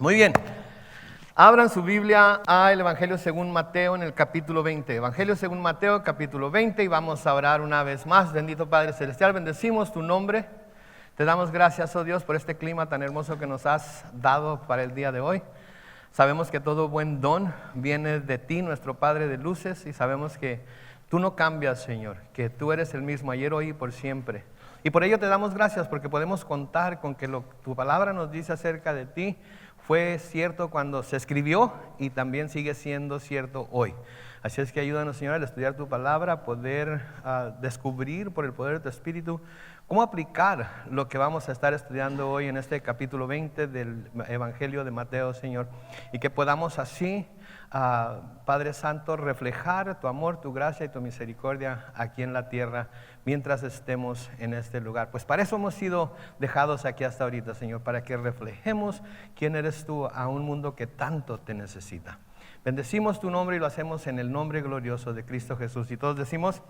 Muy bien. Abran su Biblia al Evangelio según Mateo en el capítulo 20. Evangelio según Mateo, capítulo 20, y vamos a orar una vez más. Bendito Padre Celestial, bendecimos tu nombre. Te damos gracias, oh Dios, por este clima tan hermoso que nos has dado para el día de hoy. Sabemos que todo buen don viene de ti, nuestro Padre de luces, y sabemos que tú no cambias, Señor, que tú eres el mismo ayer, hoy y por siempre. Y por ello te damos gracias porque podemos contar con que tu palabra nos dice acerca de ti fue cierto cuando se escribió y también sigue siendo cierto hoy. Así es que ayúdanos, Señor, al estudiar tu palabra, a poder descubrir por el poder de tu Espíritu cómo aplicar lo que vamos a estar estudiando hoy en este capítulo 20 del Evangelio de Mateo, Señor, y que podamos así, Padre Santo, reflejar tu amor, tu gracia y tu misericordia aquí en la tierra mientras estemos en este lugar. Pues para eso hemos sido dejados aquí hasta ahorita, Señor, para que reflejemos quién eres tú a un mundo que tanto te necesita. Bendecimos tu nombre y lo hacemos en el nombre glorioso de Cristo Jesús. Y todos decimos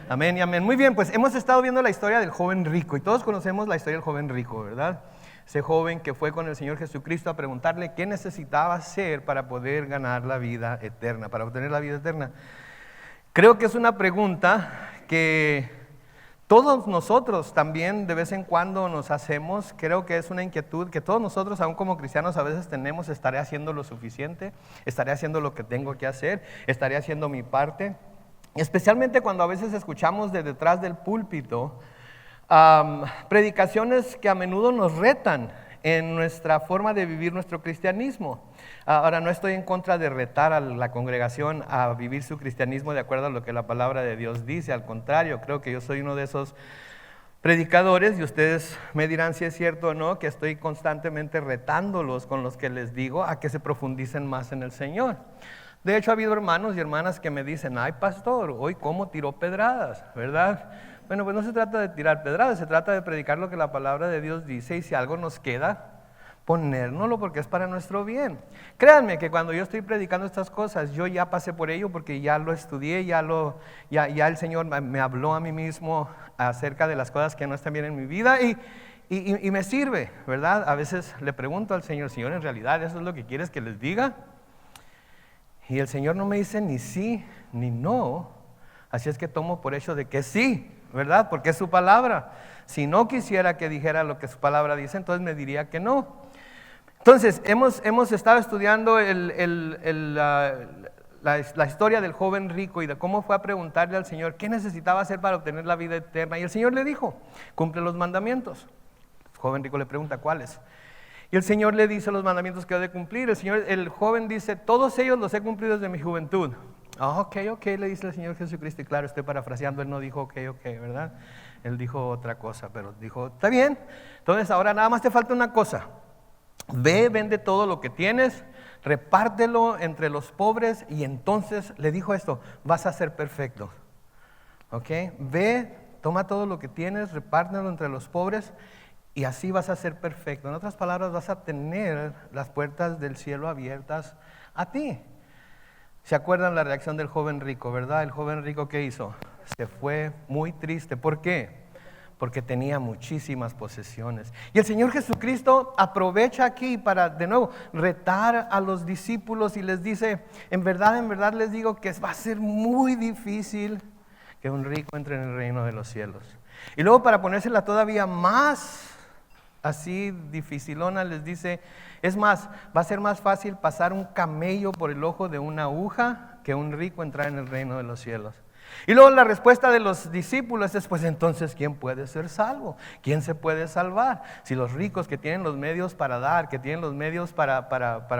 amén y amén. Muy bien, pues hemos estado viendo la historia del joven rico y todos conocemos la historia del joven rico, ¿verdad? Ese joven que fue con el Señor Jesucristo a preguntarle qué necesitaba hacer para poder ganar la vida eterna, para obtener la vida eterna. Creo que es una pregunta que todos nosotros también de vez en cuando nos hacemos. Creo que es una inquietud que todos nosotros, aún como cristianos, a veces tenemos. ¿Estaré haciendo lo suficiente? ¿Estaré haciendo lo que tengo que hacer? ¿Estaré haciendo mi parte? Especialmente cuando a veces escuchamos de detrás del púlpito predicaciones que a menudo nos retan en nuestra forma de vivir nuestro cristianismo. Ahora, no estoy en contra de retar a la congregación a vivir su cristianismo de acuerdo a lo que la palabra de Dios dice. Al contrario, creo que yo soy uno de esos predicadores, y ustedes me dirán si es cierto o no, que estoy constantemente retándolos con los que les digo a que se profundicen más en el Señor. De hecho, ha habido hermanos y hermanas que me dicen: ay, pastor, hoy cómo tiró pedradas, ¿verdad? Bueno, pues no se trata de tirar pedradas, se trata de predicar lo que la palabra de Dios dice, y si algo nos queda, ponérnoslo porque es para nuestro bien. Créanme que cuando yo estoy predicando estas cosas, yo ya pasé por ello porque ya lo estudié, ya el Señor me habló a mí mismo acerca de las cosas que no están bien en mi vida y me sirve, ¿verdad? A veces le pregunto al Señor: Señor, ¿en realidad eso es lo que quieres que les diga? Y el Señor no me dice ni sí ni no, así es que tomo por hecho de que sí, ¿verdad? Porque es su palabra. Si no quisiera que dijera lo que su palabra dice, entonces me diría que no. Entonces, hemos estado estudiando la historia del joven rico y de cómo fue a preguntarle al Señor qué necesitaba hacer para obtener la vida eterna. Y el Señor le dijo: cumple los mandamientos. El joven rico le pregunta: ¿cuáles? Y el Señor le dice los mandamientos que ha de cumplir. El joven dice: todos ellos los he cumplido desde mi juventud. Ok, le dice el Señor Jesucristo. Y claro, estoy parafraseando, Él no dijo ok, ¿verdad? Él dijo otra cosa, pero dijo: está bien, entonces ahora nada más te falta una cosa. Ve, vende todo lo que tienes, repártelo entre los pobres, y entonces le dijo esto: vas a ser perfecto. Ok, ve, toma todo lo que tienes, repártelo entre los pobres, y así vas a ser perfecto. En otras palabras, vas a tener las puertas del cielo abiertas a ti. ¿Se acuerdan la reacción del joven rico, verdad? El joven rico, ¿qué hizo? Se fue muy triste. ¿Por qué? Porque tenía muchísimas posesiones. Y el Señor Jesucristo aprovecha aquí para, de nuevo, retar a los discípulos y les dice: en verdad les digo que va a ser muy difícil que un rico entre en el reino de los cielos. Y luego, para ponérsela todavía más así dificilona, les dice: es más, va a ser más fácil pasar un camello por el ojo de una aguja que un rico entrar en el reino de los cielos. Y luego la respuesta de los discípulos es: pues entonces, ¿quién puede ser salvo? ¿Quién se puede salvar? Si los ricos, que tienen los medios para dar, que tienen los medios para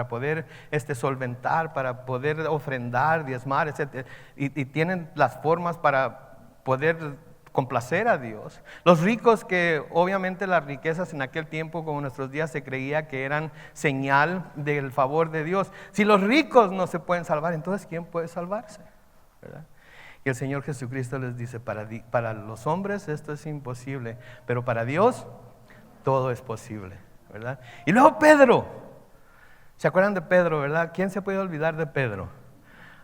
poder solventar, para poder ofrendar, diezmar, etc., y tienen las formas para poder complacer a Dios. Los ricos, que obviamente las riquezas en aquel tiempo, como en nuestros días, se creía que eran señal del favor de Dios. Si los ricos no se pueden salvar, entonces ¿quién puede salvarse? ¿Verdad? Y el Señor Jesucristo les dice: para los hombres esto es imposible, pero para Dios todo es posible, ¿verdad? Y luego Pedro, ¿se acuerdan de Pedro, verdad? ¿Quién se puede olvidar de Pedro?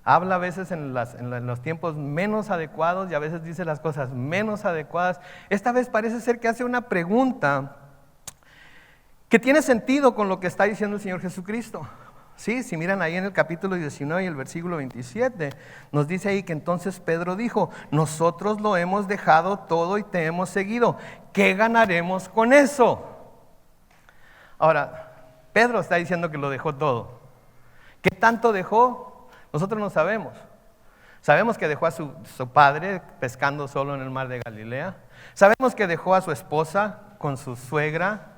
Habla a veces en los tiempos menos adecuados y a veces dice las cosas menos adecuadas. Esta vez parece ser que hace una pregunta que tiene sentido con lo que está diciendo el Señor Jesucristo. Sí, si miran ahí en el capítulo 19 y el versículo 27, nos dice ahí que entonces Pedro dijo: nosotros lo hemos dejado todo y te hemos seguido. ¿Qué ganaremos con eso? Ahora, Pedro está diciendo que lo dejó todo. ¿Qué tanto dejó? Nosotros no sabemos. Sabemos que dejó a su padre pescando solo en el mar de Galilea. Sabemos que dejó a su esposa con su suegra.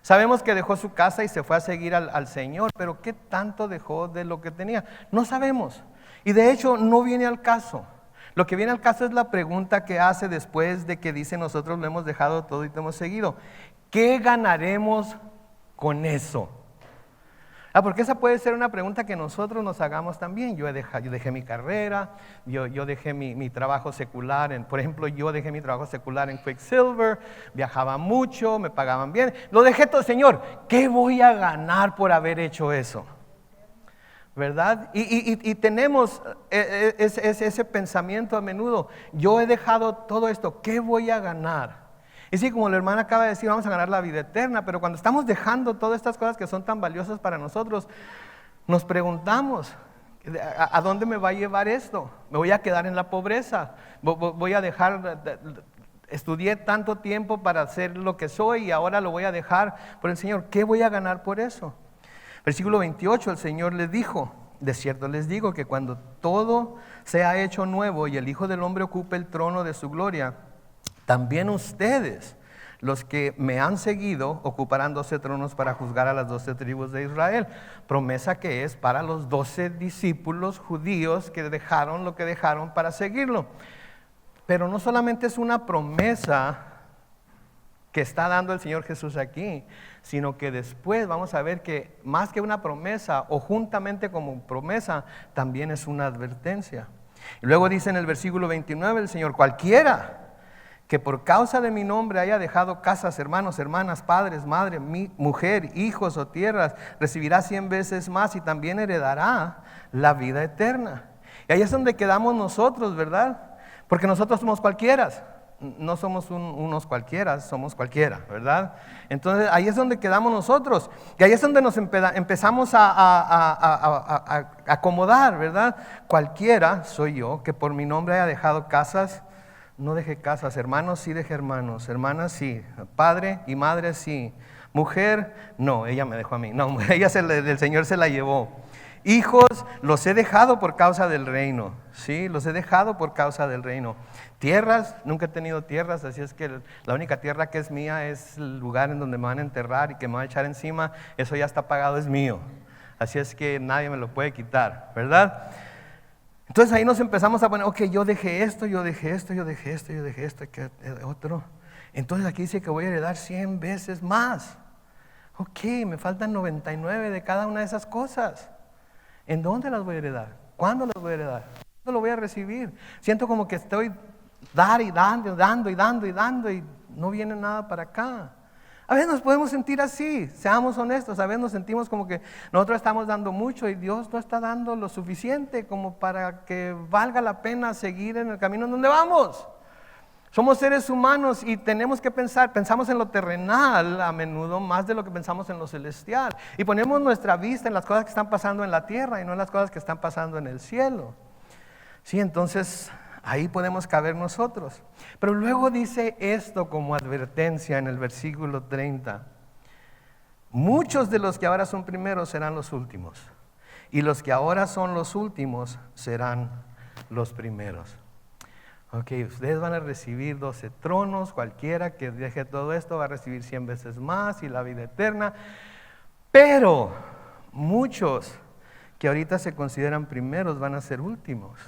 Sabemos que dejó su casa y se fue a seguir al Señor, pero ¿qué tanto dejó de lo que tenía? No sabemos. Y de hecho no viene al caso. Lo que viene al caso es la pregunta que hace después de que dice: nosotros lo hemos dejado todo y te hemos seguido. ¿Qué ganaremos con eso? Porque esa puede ser una pregunta que nosotros nos hagamos también. Yo dejé mi carrera, yo dejé mi trabajo secular, por ejemplo, yo dejé mi trabajo secular en Quicksilver, viajaba mucho, me pagaban bien, lo dejé todo. Señor, ¿qué voy a ganar por haber hecho eso? ¿Verdad? Y tenemos ese pensamiento a menudo: yo he dejado todo esto, ¿qué voy a ganar? Y sí, como la hermana acaba de decir, vamos a ganar la vida eterna, pero cuando estamos dejando todas estas cosas que son tan valiosas para nosotros, nos preguntamos: ¿a dónde me va a llevar esto? ¿Me voy a quedar en la pobreza? ¿Voy a dejar, estudié tanto tiempo para ser lo que soy y ahora lo voy a dejar por el Señor? ¿Qué voy a ganar por eso? Versículo 28, el Señor les dijo: de cierto les digo que cuando todo sea hecho nuevo y el Hijo del Hombre ocupe el trono de su gloria, también ustedes, los que me han seguido, ocuparán 12 tronos para juzgar a las 12 tribus de Israel. Promesa que es para los 12 discípulos judíos que dejaron lo que dejaron para seguirlo. Pero no solamente es una promesa que está dando el Señor Jesús aquí, sino que después vamos a ver que más que una promesa, o juntamente como promesa, también es una advertencia. Y luego dice en el versículo 29 el Señor: cualquiera que por causa de mi nombre haya dejado casas, hermanos, hermanas, padres, madre, mujer, hijos o tierras, recibirá 100 veces más y también heredará la vida eterna. Y ahí es donde quedamos nosotros, ¿verdad? Porque nosotros somos cualquieras. No somos unos cualquiera, somos cualquiera, ¿verdad? Entonces ahí es donde quedamos nosotros. Y ahí es donde nos empezamos a acomodar, ¿verdad? Cualquiera soy yo que por mi nombre haya dejado casas. No dejé casas, hermanos sí dejé hermanos, hermanas sí, padre y madre sí, mujer no, ella me dejó a mí, no, ella el Señor se la llevó. Hijos los he dejado por causa del reino, sí, los he dejado por causa del reino. Tierras, nunca he tenido tierras, así es que la única tierra que es mía es el lugar en donde me van a enterrar y que me van a echar encima, eso ya está pagado, es mío. Así es que nadie me lo puede quitar, ¿verdad? Entonces ahí nos empezamos a poner: ok, yo dejé esto, yo dejé esto, yo dejé esto, yo dejé esto, que otro. Entonces aquí dice que voy a heredar 100 veces más. Ok, me faltan 99 de cada una de esas cosas. ¿En dónde las voy a heredar? ¿Cuándo las voy a heredar? ¿Cuándo lo voy a recibir? Siento como que estoy dando y no viene nada para acá. A veces nos podemos sentir así, seamos honestos. A veces nos sentimos como que nosotros estamos dando mucho y Dios no está dando lo suficiente como para que valga la pena seguir en el camino en donde vamos. Somos seres humanos y tenemos que pensamos en lo terrenal a menudo más de lo que pensamos en lo celestial. Y ponemos nuestra vista en las cosas que están pasando en la tierra y no en las cosas que están pasando en el cielo. Sí, entonces ahí podemos caber nosotros. Pero luego dice esto como advertencia en el versículo 30. Muchos de los que ahora son primeros serán los últimos, y los que ahora son los últimos serán los primeros. Ok, ustedes van a recibir 12 tronos, cualquiera que deje todo esto va a recibir 100 veces más y la vida eterna. Pero muchos que ahorita se consideran primeros van a ser últimos.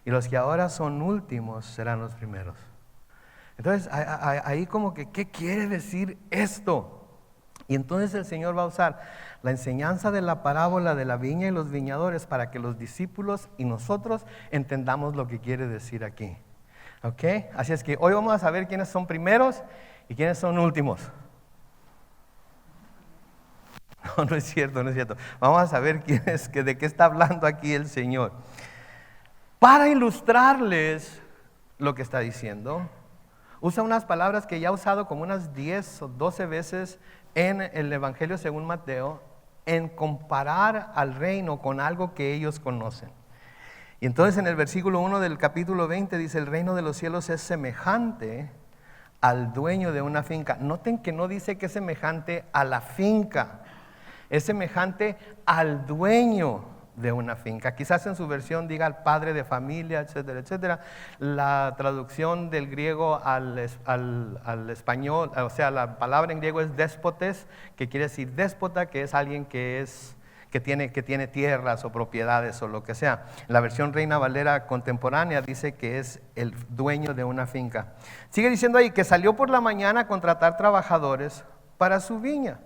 Y los que ahora son últimos serán los primeros. Entonces, ahí como que, ¿qué quiere decir esto? Y entonces el Señor va a usar la enseñanza de la parábola de la viña y los viñadores para que los discípulos y nosotros entendamos lo que quiere decir aquí. ¿Ok? Así es que hoy vamos a saber quiénes son primeros y quiénes son últimos. No es cierto, no es cierto. Vamos a saber de qué está hablando aquí el Señor. Para ilustrarles lo que está diciendo, usa unas palabras que ya ha usado como unas 10 o 12 veces en el Evangelio según Mateo en comparar al reino con algo que ellos conocen. Y entonces en el versículo 1 del capítulo 20 dice: el reino de los cielos es semejante al dueño de una finca. Noten que no dice que es semejante a la finca, es semejante al dueño de una finca. Quizás en su versión diga al padre de familia, etcétera, etcétera. La traducción del griego al español, o sea, la palabra en griego es déspotes, que quiere decir déspota, que es alguien que tiene tierras o propiedades o lo que sea. La versión Reina Valera contemporánea dice que es el dueño de una finca. Sigue diciendo ahí que salió por la mañana a contratar trabajadores para su viña.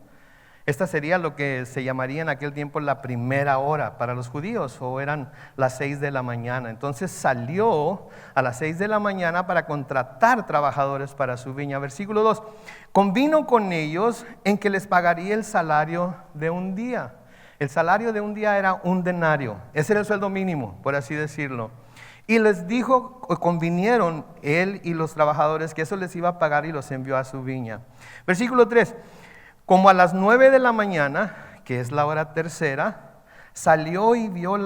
Esta sería lo que se llamaría en aquel tiempo la primera hora para los judíos, o eran las 6 de la mañana. Entonces salió a las 6 de la mañana para contratar trabajadores para su viña. Versículo 2, convino con ellos en que les pagaría el salario de un día. El salario de un día era un denario, ese era el sueldo mínimo, por así decirlo. Y les dijo, convinieron él y los trabajadores, que eso les iba a pagar, y los envió a su viña. Versículo 3, como a las 9 de la mañana, que es la hora tercera, salió y vio en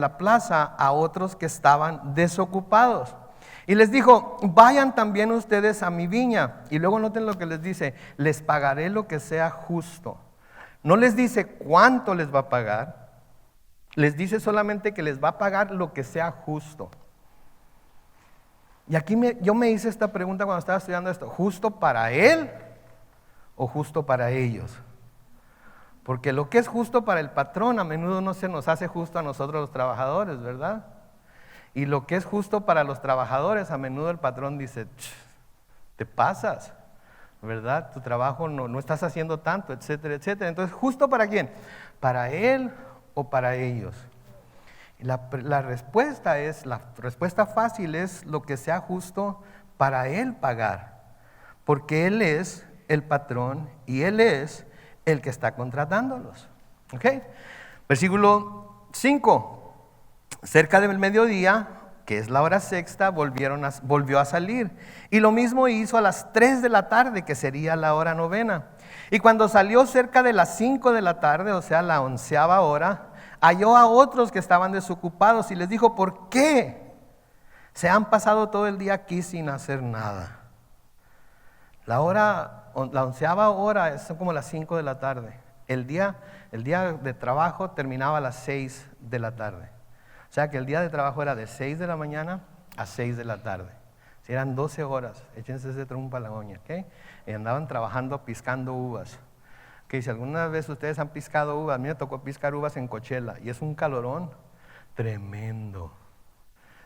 la plaza a otros que estaban desocupados. Y les dijo, vayan también ustedes a mi viña. Y luego noten lo que les dice: les pagaré lo que sea justo. No les dice cuánto les va a pagar, les dice solamente que les va a pagar lo que sea justo. Y aquí yo me hice esta pregunta cuando estaba estudiando esto: ¿justo para él o justo para ellos? Porque lo que es justo para el patrón a menudo no se nos hace justo a nosotros los trabajadores, ¿verdad? Y lo que es justo para los trabajadores, a menudo el patrón dice: te pasas, ¿verdad? Tu trabajo no estás haciendo tanto, etcétera, etcétera. Entonces, ¿justo para quién? ¿Para él o para ellos? Y la respuesta fácil es lo que sea justo para él pagar, porque él es el patrón y él es el que está contratándolos. ¿Ok? Versículo 5. Cerca del mediodía, que es la hora sexta, volvió a salir. Y lo mismo hizo a las 3 de la tarde, que sería la hora novena. Y cuando salió cerca de las 5 de la tarde, o sea, la 11ª hora, halló a otros que estaban desocupados y les dijo: ¿por qué se han pasado todo el día aquí sin hacer nada? La 11ª hora son como las 5 de la tarde. El día de trabajo terminaba a las 6 de la tarde. O sea que el día de trabajo era de 6 de la mañana a 6 de la tarde. Si eran 12 horas, échense ese trompo a la uña, ¿ok? Y andaban trabajando piscando uvas. Que si alguna vez ustedes han piscado uvas, a mí me tocó piscar uvas en Coachella y es un calorón tremendo.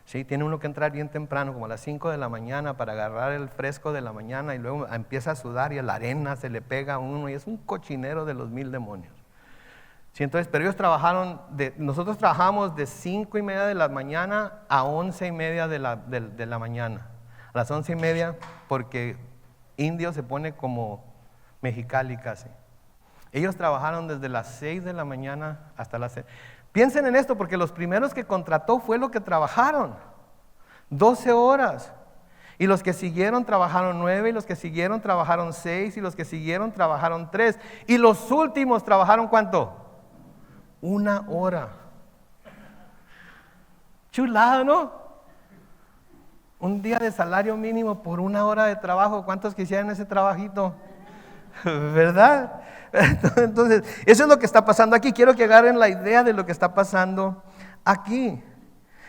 Sí, tiene uno que entrar bien temprano, como a las 5 de la mañana, para agarrar el fresco de la mañana, y luego empieza a sudar y la arena se le pega a uno y es un cochinero de los 1000 demonios. Sí, entonces, pero nosotros trabajamos de 5:30 de la mañana a 11:30 de la mañana. A las 11:30, porque Indio se pone como Mexicali casi. Ellos trabajaron desde las 6 de la mañana hasta las 6. Piensen en esto, porque los primeros que contrató fue lo que trabajaron 12 horas. Y los que siguieron trabajaron 9, y los que siguieron trabajaron 6, y los que siguieron trabajaron 3. Y los últimos trabajaron ¿cuánto? 1 hora. Chulado, ¿no? Un día de salario mínimo por 1 hora de trabajo. ¿Cuántos quisieran ese trabajito? ¿Verdad? Entonces, eso es lo que está pasando aquí. Quiero que agarren la idea de lo que está pasando aquí.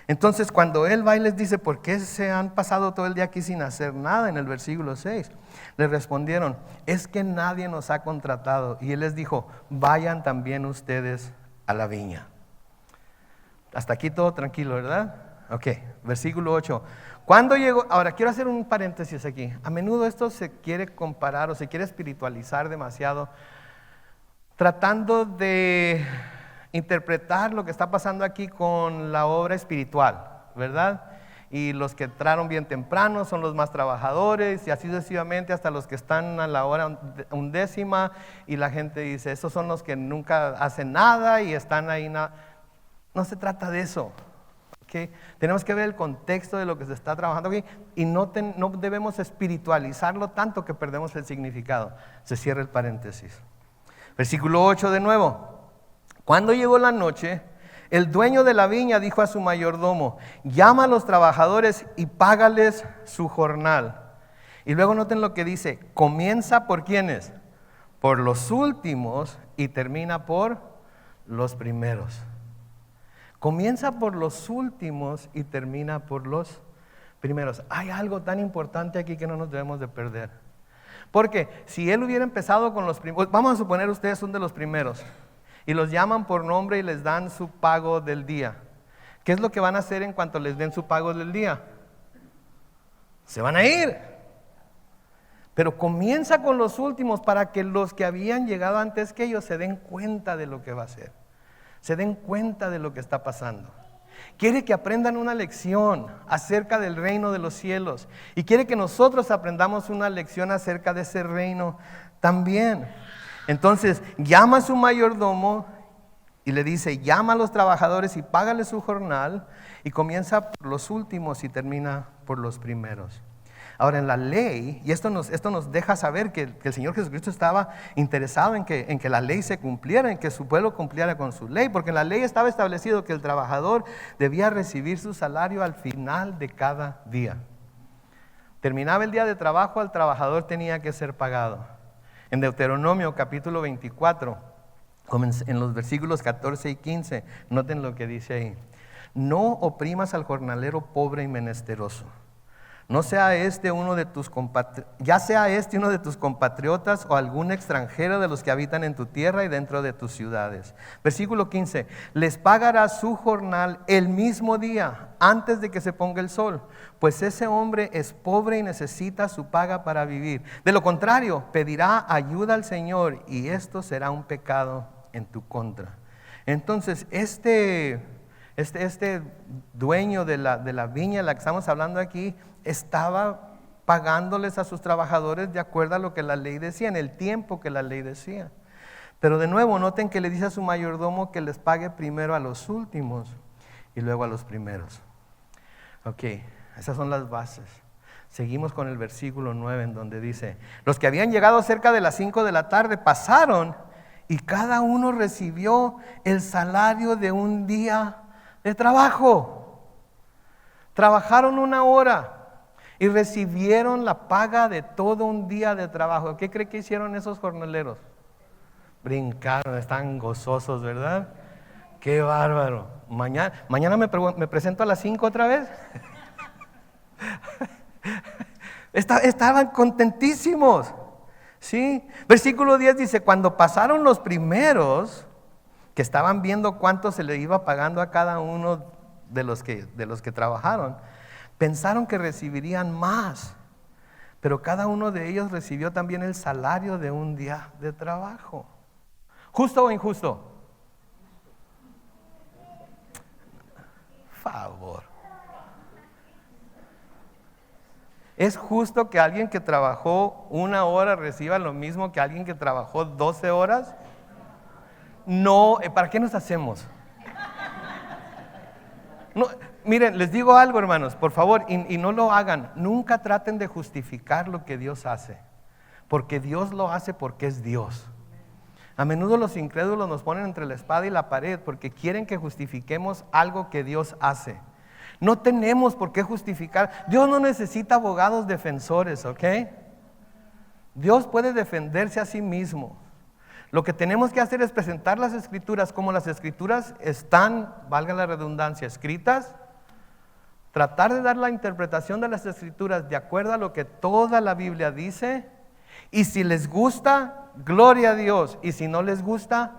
Entonces, cuando él va y les dice: ¿por qué se han pasado todo el día aquí sin hacer nada? En el versículo 6, les respondieron: es que nadie nos ha contratado. Y él les dijo: vayan también ustedes a la viña. Hasta aquí todo tranquilo, ¿verdad? Ok, versículo 8. Cuando llegó, ahora quiero hacer un paréntesis aquí. A menudo esto se quiere comparar o se quiere espiritualizar demasiado, tratando de interpretar lo que está pasando aquí con la obra espiritual, ¿verdad? Y los que entraron bien temprano son los más trabajadores, y así sucesivamente hasta los que están a la hora 11ª, y la gente dice: esos son los que nunca hacen nada y están ahí. No se trata de eso, ¿ok? ¿okay? Tenemos que ver el contexto de lo que se está trabajando aquí y no debemos espiritualizarlo tanto que perdemos el significado. Se cierra el paréntesis. Versículo 8 de nuevo. Cuando llegó la noche, el dueño de la viña dijo a su mayordomo: llama a los trabajadores y págales su jornal. Y luego noten lo que dice: comienza por ¿quiénes? Por los últimos y termina por los primeros. Comienza por los últimos y termina por los primeros. Hay algo tan importante aquí que no nos debemos de perder. Porque si él hubiera empezado con los primeros, vamos a suponer ustedes son de los primeros y los llaman por nombre y les dan su pago del día. ¿Qué es lo que van a hacer en cuanto les den su pago del día? Se van a ir. Pero comienza con los últimos para que los que habían llegado antes que ellos se den cuenta de lo que va a hacer. Se den cuenta de lo que está pasando. Quiere que aprendan una lección acerca del reino de los cielos. Y quiere que nosotros aprendamos una lección acerca de ese reino también. Entonces llama a su mayordomo y le dice: llama a los trabajadores y págale su jornal. Y comienza por los últimos y termina por los primeros. Ahora, en la ley, y esto nos deja saber que el Señor Jesucristo estaba interesado en que la ley se cumpliera, en que su pueblo cumpliera con su ley, porque en la ley estaba establecido que el trabajador debía recibir su salario al final de cada día. Terminaba el día de trabajo, el trabajador tenía que ser pagado. En Deuteronomio capítulo 24, en los versículos 14 y 15, noten lo que dice ahí: no oprimas al jornalero pobre y menesteroso. No sea este uno de tus ya sea este uno de tus compatriotas o algún extranjero de los que habitan en tu tierra y dentro de tus ciudades. Versículo 15: les pagará su jornal el mismo día, antes de que se ponga el sol, pues ese hombre es pobre y necesita su paga para vivir. De lo contrario, pedirá ayuda al Señor y esto será un pecado en tu contra. Entonces, este dueño de la viña de la que estamos hablando aquí estaba pagándoles a sus trabajadores de acuerdo a lo que la ley decía, en el tiempo que la ley decía. Pero de nuevo, noten que le dice a su mayordomo que les pague primero a los últimos y luego a los primeros. Ok, esas son las bases. Seguimos con el versículo 9 en donde dice: los que habían llegado cerca de las 5 de la tarde pasaron y cada uno recibió el salario de un día de trabajo. Trabajaron 1 hora y recibieron la paga de todo un día de trabajo. ¿Qué cree que hicieron esos jornaleros? Brincaron, están gozosos, ¿verdad? ¡Qué bárbaro! Mañana me presento a las 5 otra vez. Estaban contentísimos, ¿sí? Versículo 10 dice: cuando pasaron los primeros, que estaban viendo cuánto se le iba pagando a cada uno de los que trabajaron, pensaron que recibirían más, pero cada uno de ellos recibió también el salario de un día de trabajo. ¿Justo o injusto? Favor. ¿Es justo que alguien que trabajó 1 hora reciba lo mismo que alguien que trabajó 12 horas? No, ¿para qué nos hacemos? No, miren, les digo algo, hermanos, por favor, y no lo hagan. Nunca traten de justificar lo que Dios hace, porque Dios lo hace porque es Dios. A menudo los incrédulos nos ponen entre la espada y la pared porque quieren que justifiquemos algo que Dios hace. No tenemos por qué justificar. Dios no necesita abogados defensores, ¿ok? Dios puede defenderse a sí mismo. Lo que tenemos que hacer es presentar las Escrituras como las Escrituras están, valga la redundancia, escritas. Tratar de dar la interpretación de las Escrituras de acuerdo a lo que toda la Biblia dice. Y si les gusta, gloria a Dios. Y si no les gusta,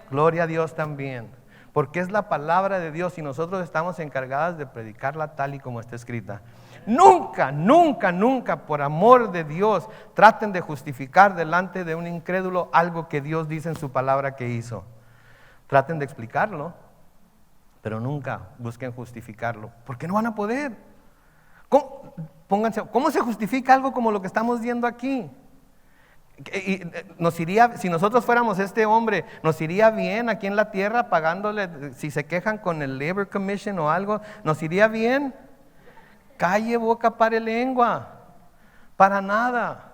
gloria a Dios también. Porque es la palabra de Dios y nosotros estamos encargadas de predicarla tal y como está escrita. Nunca, nunca, nunca, por amor de Dios, traten de justificar delante de un incrédulo algo que Dios dice en su palabra que hizo. Traten de explicarlo, pero nunca busquen justificarlo, porque no van a poder. ¿Cómo se justifica algo como lo que estamos viendo aquí? Nos iría, si nosotros fuéramos este hombre, nos iría bien aquí en la tierra pagándole, si se quejan con el Labor Commission o algo, nos iría bien. Calle, boca, pare lengua, para nada.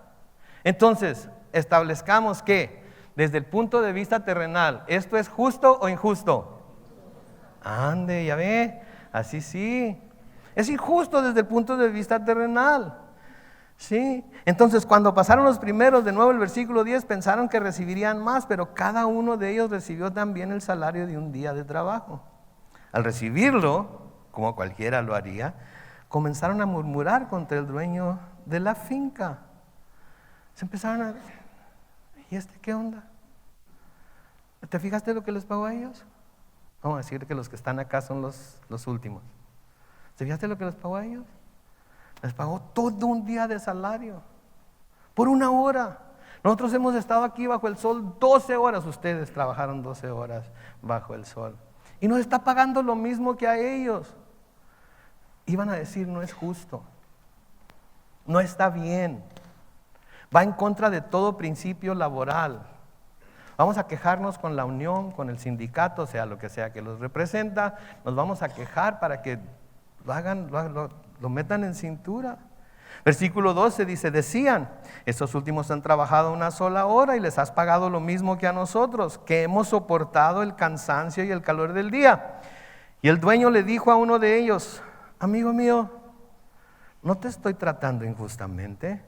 Entonces, establezcamos que desde el punto de vista terrenal, ¿esto es justo o injusto? Ande, ya ve, así sí. Es injusto desde el punto de vista terrenal. Sí, entonces cuando pasaron los primeros, de nuevo el versículo 10, pensaron que recibirían más, pero cada uno de ellos recibió también el salario de un día de trabajo. Al recibirlo, como cualquiera lo haría, comenzaron a murmurar contra el dueño de la finca. Se empezaron a... ¿Y este qué onda? ¿Te fijaste lo que les pagó a ellos? Vamos a decir que los que están acá son los últimos. ¿Te fijaste lo que les pagó a ellos? Les pagó todo un día de salario, por 1 hora. Nosotros hemos estado aquí bajo el sol 12 horas, ustedes trabajaron 12 horas bajo el sol. Y nos está pagando lo mismo que a ellos. Iban a decir, no es justo, no está bien, va en contra de todo principio laboral. Vamos a quejarnos con la unión, con el sindicato, sea lo que sea que los representa, nos vamos a quejar para que lo hagan, lo metan en cintura. Versículo 12 dice, decían, estos últimos han trabajado 1 sola hora y les has pagado lo mismo que a nosotros, que hemos soportado el cansancio y el calor del día. Y el dueño le dijo a uno de ellos, amigo mío, ¿no te estoy tratando injustamente?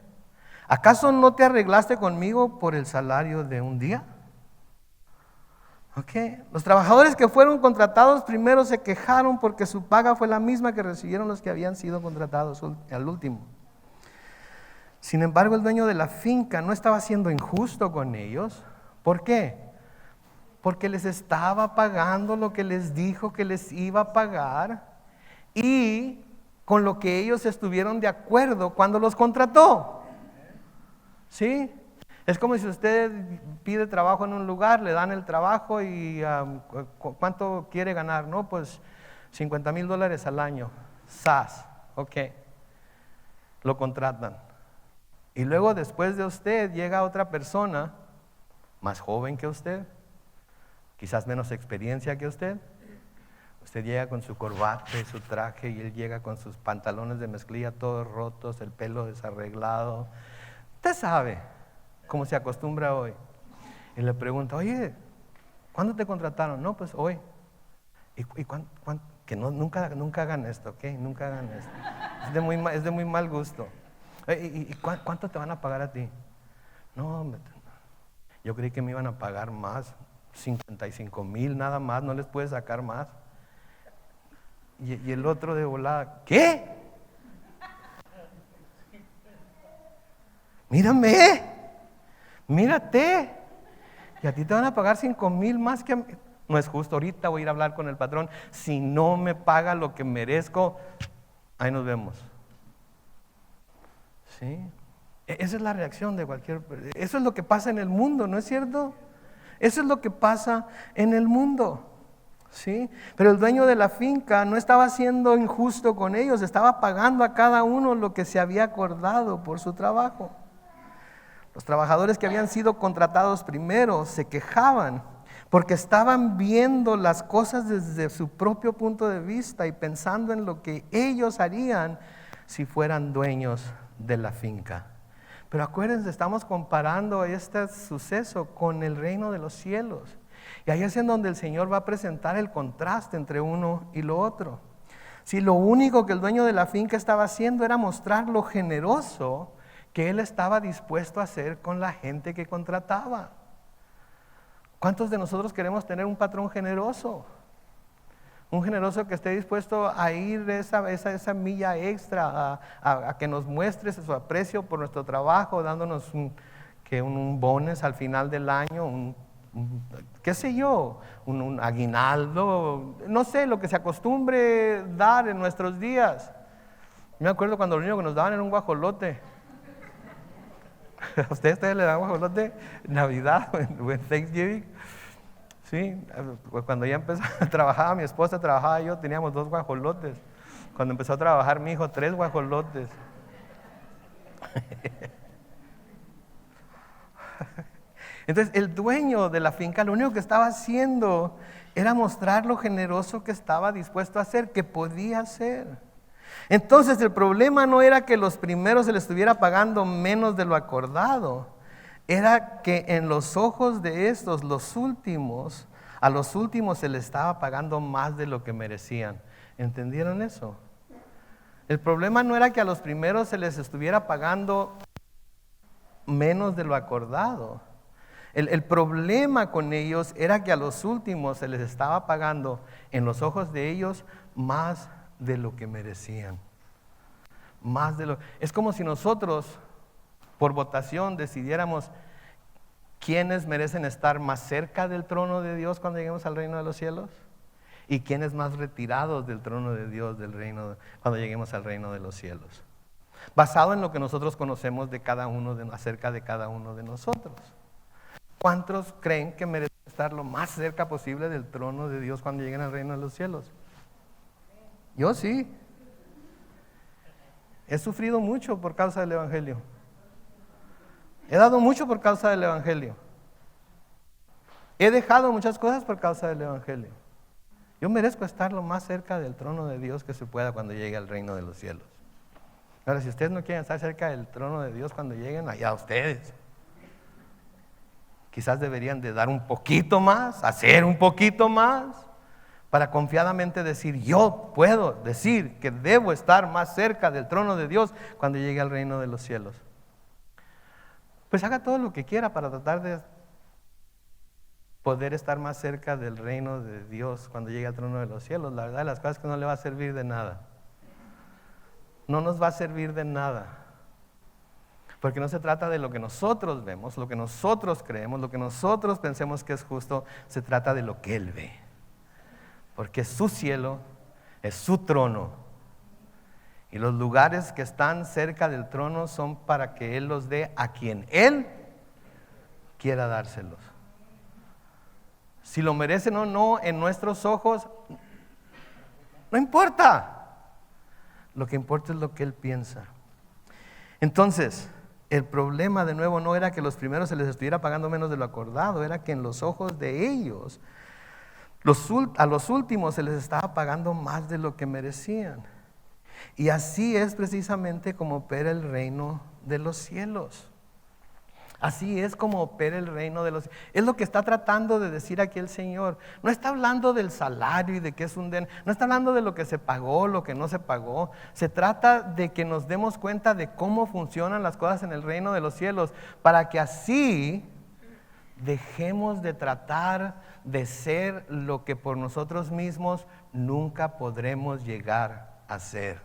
¿Acaso no te arreglaste conmigo por el salario de un día? Okay. Los trabajadores que fueron contratados primero se quejaron porque su paga fue la misma que recibieron los que habían sido contratados al último. Sin embargo, el dueño de la finca no estaba siendo injusto con ellos. ¿Por qué? Porque les estaba pagando lo que les dijo que les iba a pagar y con lo que ellos estuvieron de acuerdo cuando los contrató. ¿Sí? Es como si usted pide trabajo en un lugar, le dan el trabajo y ¿cuánto quiere ganar? No, pues $50,000 al año. SAS, ok. Lo contratan. Y luego después de usted llega otra persona más joven que usted, quizás menos experiencia que usted. Usted llega con su corbata y su traje y él llega con sus pantalones de mezclilla todos rotos, el pelo desarreglado. Usted sabe cómo se acostumbra hoy. Y le pregunta, oye, ¿cuándo te contrataron? No, pues hoy. ¿Y que nunca hagan esto, ¿ok? Nunca hagan esto. Es de muy mal gusto. ¿Y cuánto te van a pagar a ti? No, yo creí que me iban a pagar más, 55,000 nada más, no les puedes sacar más. Y el otro de volada, ¿qué? Mírate, y a ti te van a pagar 5,000 más que a mí. No es justo, ahorita voy a ir a hablar con el patrón. Si no me paga lo que merezco, ahí nos vemos. ¿Sí? Esa es la reacción de cualquier persona. Eso es lo que pasa en el mundo, ¿no es cierto? Eso es lo que pasa en el mundo. ¿Sí? Pero el dueño de la finca no estaba siendo injusto con ellos, estaba pagando a cada uno lo que se había acordado por su trabajo. Los trabajadores que habían sido contratados primero se quejaban porque estaban viendo las cosas desde su propio punto de vista y pensando en lo que ellos harían si fueran dueños de la finca. Pero acuérdense, estamos comparando este suceso con el reino de los cielos. Y ahí es en donde el Señor va a presentar el contraste entre uno y lo otro. Si lo único que el dueño de la finca estaba haciendo era mostrar lo generoso que él estaba dispuesto a hacer con la gente que contrataba. ¿Cuántos de nosotros queremos tener un patrón generoso? Un generoso que esté dispuesto a ir esa milla extra, a que nos muestre su aprecio por nuestro trabajo, dándonos un bonus al final del año, qué sé yo, un aguinaldo, no sé, lo que se acostumbre dar en nuestros días. Me acuerdo cuando lo único que nos daban era un guajolote. ¿A ustedes le dan guajolote? Navidad, en Thanksgiving. Sí, cuando ya empezó a trabajar, mi esposa trabajaba, yo teníamos 2 guajolotes. Cuando empezó a trabajar mi hijo, 3 guajolotes. Entonces el dueño de la finca lo único que estaba haciendo era mostrar lo generoso que estaba dispuesto a hacer, que podía hacer. Entonces el problema no era que los primeros se les estuviera pagando menos de lo acordado, era que en los ojos de estos, a los últimos se les estaba pagando más de lo que merecían. ¿Entendieron eso? El problema no era que a los primeros se les estuviera pagando menos de lo acordado. El problema con ellos era que a los últimos se les estaba pagando en los ojos de ellos más de lo que merecían. Es como si nosotros por votación decidiéramos quiénes merecen estar más cerca del trono de Dios cuando lleguemos al reino de los cielos y quiénes más retirados del trono de Dios cuando lleguemos al reino de los cielos, basado en lo que nosotros conocemos de cada uno acerca de cada uno de nosotros. ¿Cuántos creen que merecen estar lo más cerca posible del trono de Dios cuando lleguen al reino de los cielos? Yo sí. He sufrido mucho por causa del Evangelio. He dado mucho por causa del Evangelio. He dejado muchas cosas por causa del Evangelio. Yo merezco estar lo más cerca del trono de Dios que se pueda cuando llegue al reino de los cielos. Ahora, si ustedes no quieren estar cerca del trono de Dios cuando lleguen, allá ustedes. Quizás deberían de dar un poquito más, hacer un poquito más, para confiadamente decir, yo puedo decir que debo estar más cerca del trono de Dios cuando llegue al reino de los cielos. Pues haga todo lo que quiera para tratar de poder estar más cerca del reino de Dios cuando llegue al trono de los cielos. La verdad, las cosas que no le va a servir de nada. No nos va a servir de nada. Porque no se trata de lo que nosotros vemos, lo que nosotros creemos, lo que nosotros pensemos que es justo. Se trata de lo que Él ve. Porque es su cielo, es su trono. Y los lugares que están cerca del trono son para que Él los dé a quien Él quiera dárselos. Si lo merecen o no en nuestros ojos, no importa. Lo que importa es lo que Él piensa. Entonces, el problema de nuevo no era que los primeros se les estuviera pagando menos de lo acordado, era que en los ojos de ellos, a los últimos se les estaba pagando más de lo que merecían. Y así es precisamente como opera el reino de los cielos. Así es como opera el reino de los cielos. Es lo que está tratando de decir aquí el Señor. No está hablando del salario y de qué es un den. No está hablando de lo que se pagó, lo que no se pagó. Se trata de que nos demos cuenta de cómo funcionan las cosas en el reino de los cielos, para que así dejemos de tratar de ser lo que por nosotros mismos nunca podremos llegar a ser.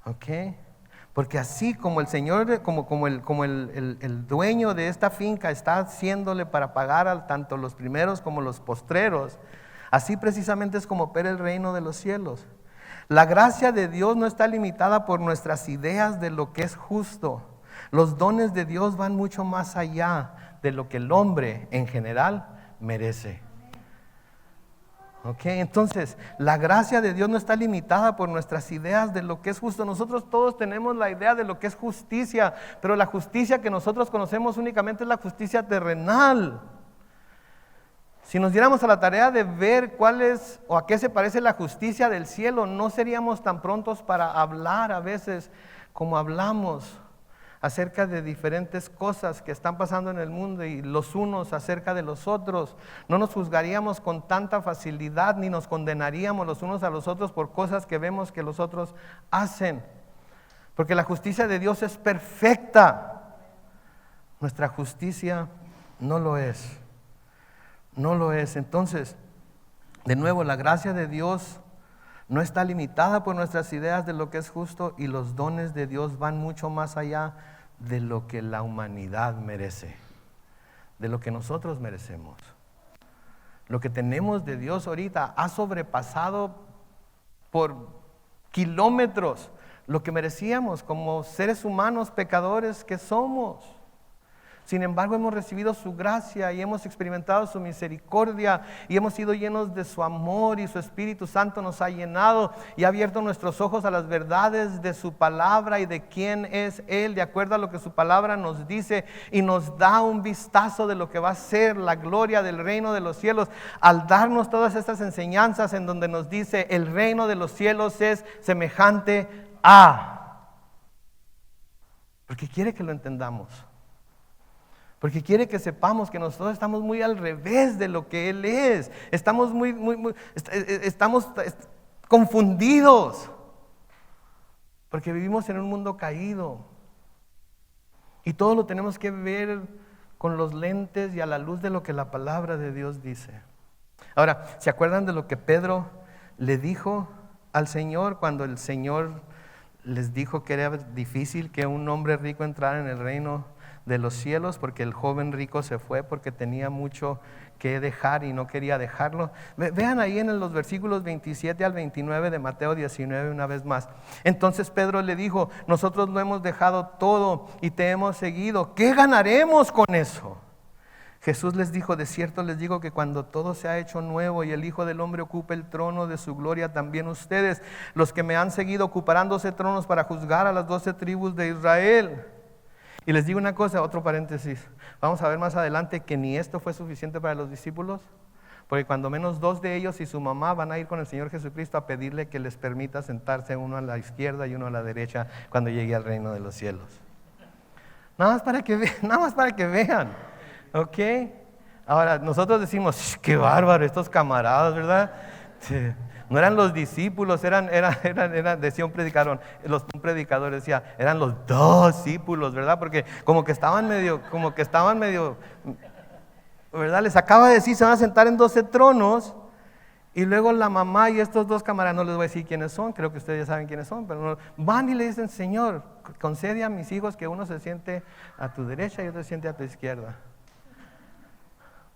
¿Ok? Porque así como el Señor, como el dueño de esta finca está haciéndole para pagar tanto los primeros como los postreros, así precisamente es como opera el reino de los cielos. La gracia de Dios no está limitada por nuestras ideas de lo que es justo. Los dones de Dios van mucho más allá de lo que el hombre en general merece. ¿Ok? Entonces, la gracia de Dios no está limitada por nuestras ideas de lo que es justo. Nosotros todos tenemos la idea de lo que es justicia, pero la justicia que nosotros conocemos únicamente es la justicia terrenal. Si nos diéramos a la tarea de ver cuál es o a qué se parece la justicia del cielo, no seríamos tan prontos para hablar a veces como hablamos acerca de diferentes cosas que están pasando en el mundo y los unos acerca de los otros. No nos juzgaríamos con tanta facilidad ni nos condenaríamos los unos a los otros por cosas que vemos que los otros hacen. Porque la justicia de Dios es perfecta. Nuestra justicia no lo es. No lo es. Entonces, de nuevo, la gracia de Dios no está limitada por nuestras ideas de lo que es justo, y los dones de Dios van mucho más allá de lo que la humanidad merece, de lo que nosotros merecemos. Lo que tenemos de Dios ahorita ha sobrepasado por kilómetros lo que merecíamos como seres humanos pecadores que somos. Sin embargo, hemos recibido su gracia y hemos experimentado su misericordia y hemos sido llenos de su amor, y su Espíritu Santo nos ha llenado y ha abierto nuestros ojos a las verdades de su palabra y de quién es Él, de acuerdo a lo que su palabra nos dice, y nos da un vistazo de lo que va a ser la gloria del reino de los cielos al darnos todas estas enseñanzas en donde nos dice: el reino de los cielos es semejante a, porque quiere que lo entendamos. Porque quiere que sepamos que nosotros estamos muy al revés de lo que Él es. Estamos estamos confundidos. Porque vivimos en un mundo caído. Y todo lo tenemos que ver con los lentes y a la luz de lo que la palabra de Dios dice. Ahora, ¿se acuerdan de lo que Pedro le dijo al Señor cuando el Señor les dijo que era difícil que un hombre rico entrara en el reino de los cielos, porque el joven rico se fue porque tenía mucho que dejar y no quería dejarlo? Vean ahí en los versículos 27 al 29 de Mateo 19 una vez más. Entonces Pedro le dijo: nosotros lo hemos dejado todo y te hemos seguido. ¿Qué ganaremos con eso? Jesús les dijo: de cierto les digo que cuando todo se ha hecho nuevo y el Hijo del Hombre ocupe el trono de su gloria, también ustedes, los que me han seguido, ocuparán 12 tronos para juzgar a las 12 tribus de Israel. Y les digo una cosa, otro paréntesis. Vamos a ver más adelante que ni esto fue suficiente para los discípulos, porque cuando menos 2 de ellos y su mamá van a ir con el Señor Jesucristo a pedirle que les permita sentarse uno a la izquierda y uno a la derecha cuando llegue al reino de los cielos. Nada más para que vean, ¿ok? Ahora, nosotros decimos: qué bárbaro estos camaradas, ¿verdad? Sí. No eran los discípulos, decía un predicador decía, eran los discípulos, ¿verdad? Porque como que estaban medio, ¿verdad? Les acaba de decir: se van a sentar en 12 tronos. Y luego la mamá y estos 2 camaradas, no les voy a decir quiénes son, creo que ustedes ya saben quiénes son, pero no, van y le dicen: Señor, concede a mis hijos que uno se siente a tu derecha y otro se siente a tu izquierda.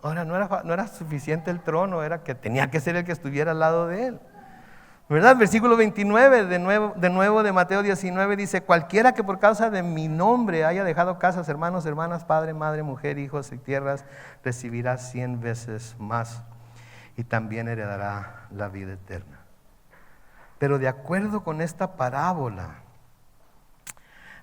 Ahora, no era suficiente el trono, era que tenía que ser el que estuviera al lado de él, ¿verdad? Versículo 29 de nuevo de Mateo 19 dice: cualquiera que por causa de mi nombre haya dejado casas, hermanos, hermanas, padre, madre, mujer, hijos y tierras, recibirá 100 veces más y también heredará la vida eterna. Pero de acuerdo con esta parábola,